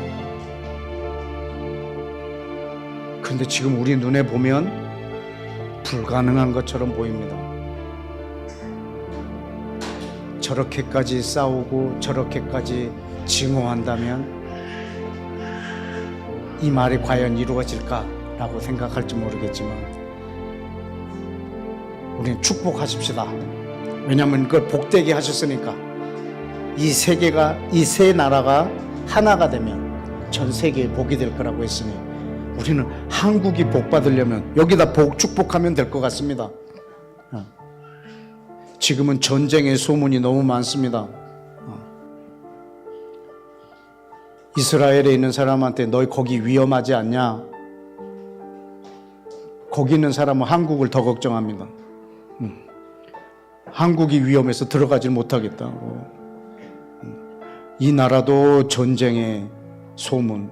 그런데 지금 우리 눈에 보면 불가능한 것처럼 보입니다. 저렇게까지 싸우고 저렇게까지 증오한다면 이 말이 과연 이루어질까라고 생각할지 모르겠지만 우리는 축복하십시다. 왜냐하면 그걸 복되게 하셨으니까. 이 세계가, 이 세 나라가 하나가 되면 전 세계에 복이 될 거라고 했으니 우리는 한국이 복 받으려면 여기다 복 축복하면 될 것 같습니다. 지금은 전쟁의 소문이 너무 많습니다. 이스라엘에 있는 사람한테 너희 거기 위험하지 않냐? 거기 있는 사람은 한국을 더 걱정합니다. 한국이 위험해서 들어가지 못하겠다고. 이 나라도 전쟁의 소문,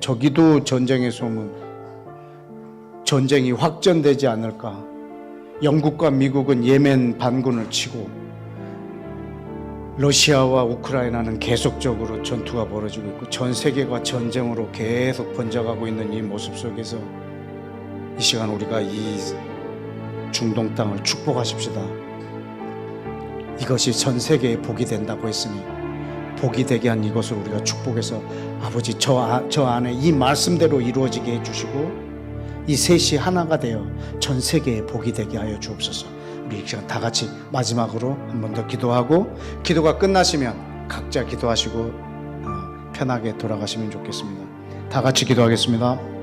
저기도 전쟁의 소문, 전쟁이 확전되지 않을까. 영국과 미국은 예멘 반군을 치고 러시아와 우크라이나는 계속적으로 전투가 벌어지고 있고 전 세계가 전쟁으로 계속 번져가고 있는 이 모습 속에서 이 시간 우리가 이 중동 땅을 축복하십시다. 이것이 전 세계에 복이 된다고 했으니 복이 되게 한 이것을 우리가 축복해서 아버지 저 안에 이 말씀대로 이루어지게 해주시고 이 셋이 하나가 되어 전 세계에 복이 되게 하여 주옵소서. 우리 이 시간 다 같이 마지막으로 한 번 더 기도하고 기도가 끝나시면 각자 기도하시고 편하게 돌아가시면 좋겠습니다. 다 같이 기도하겠습니다.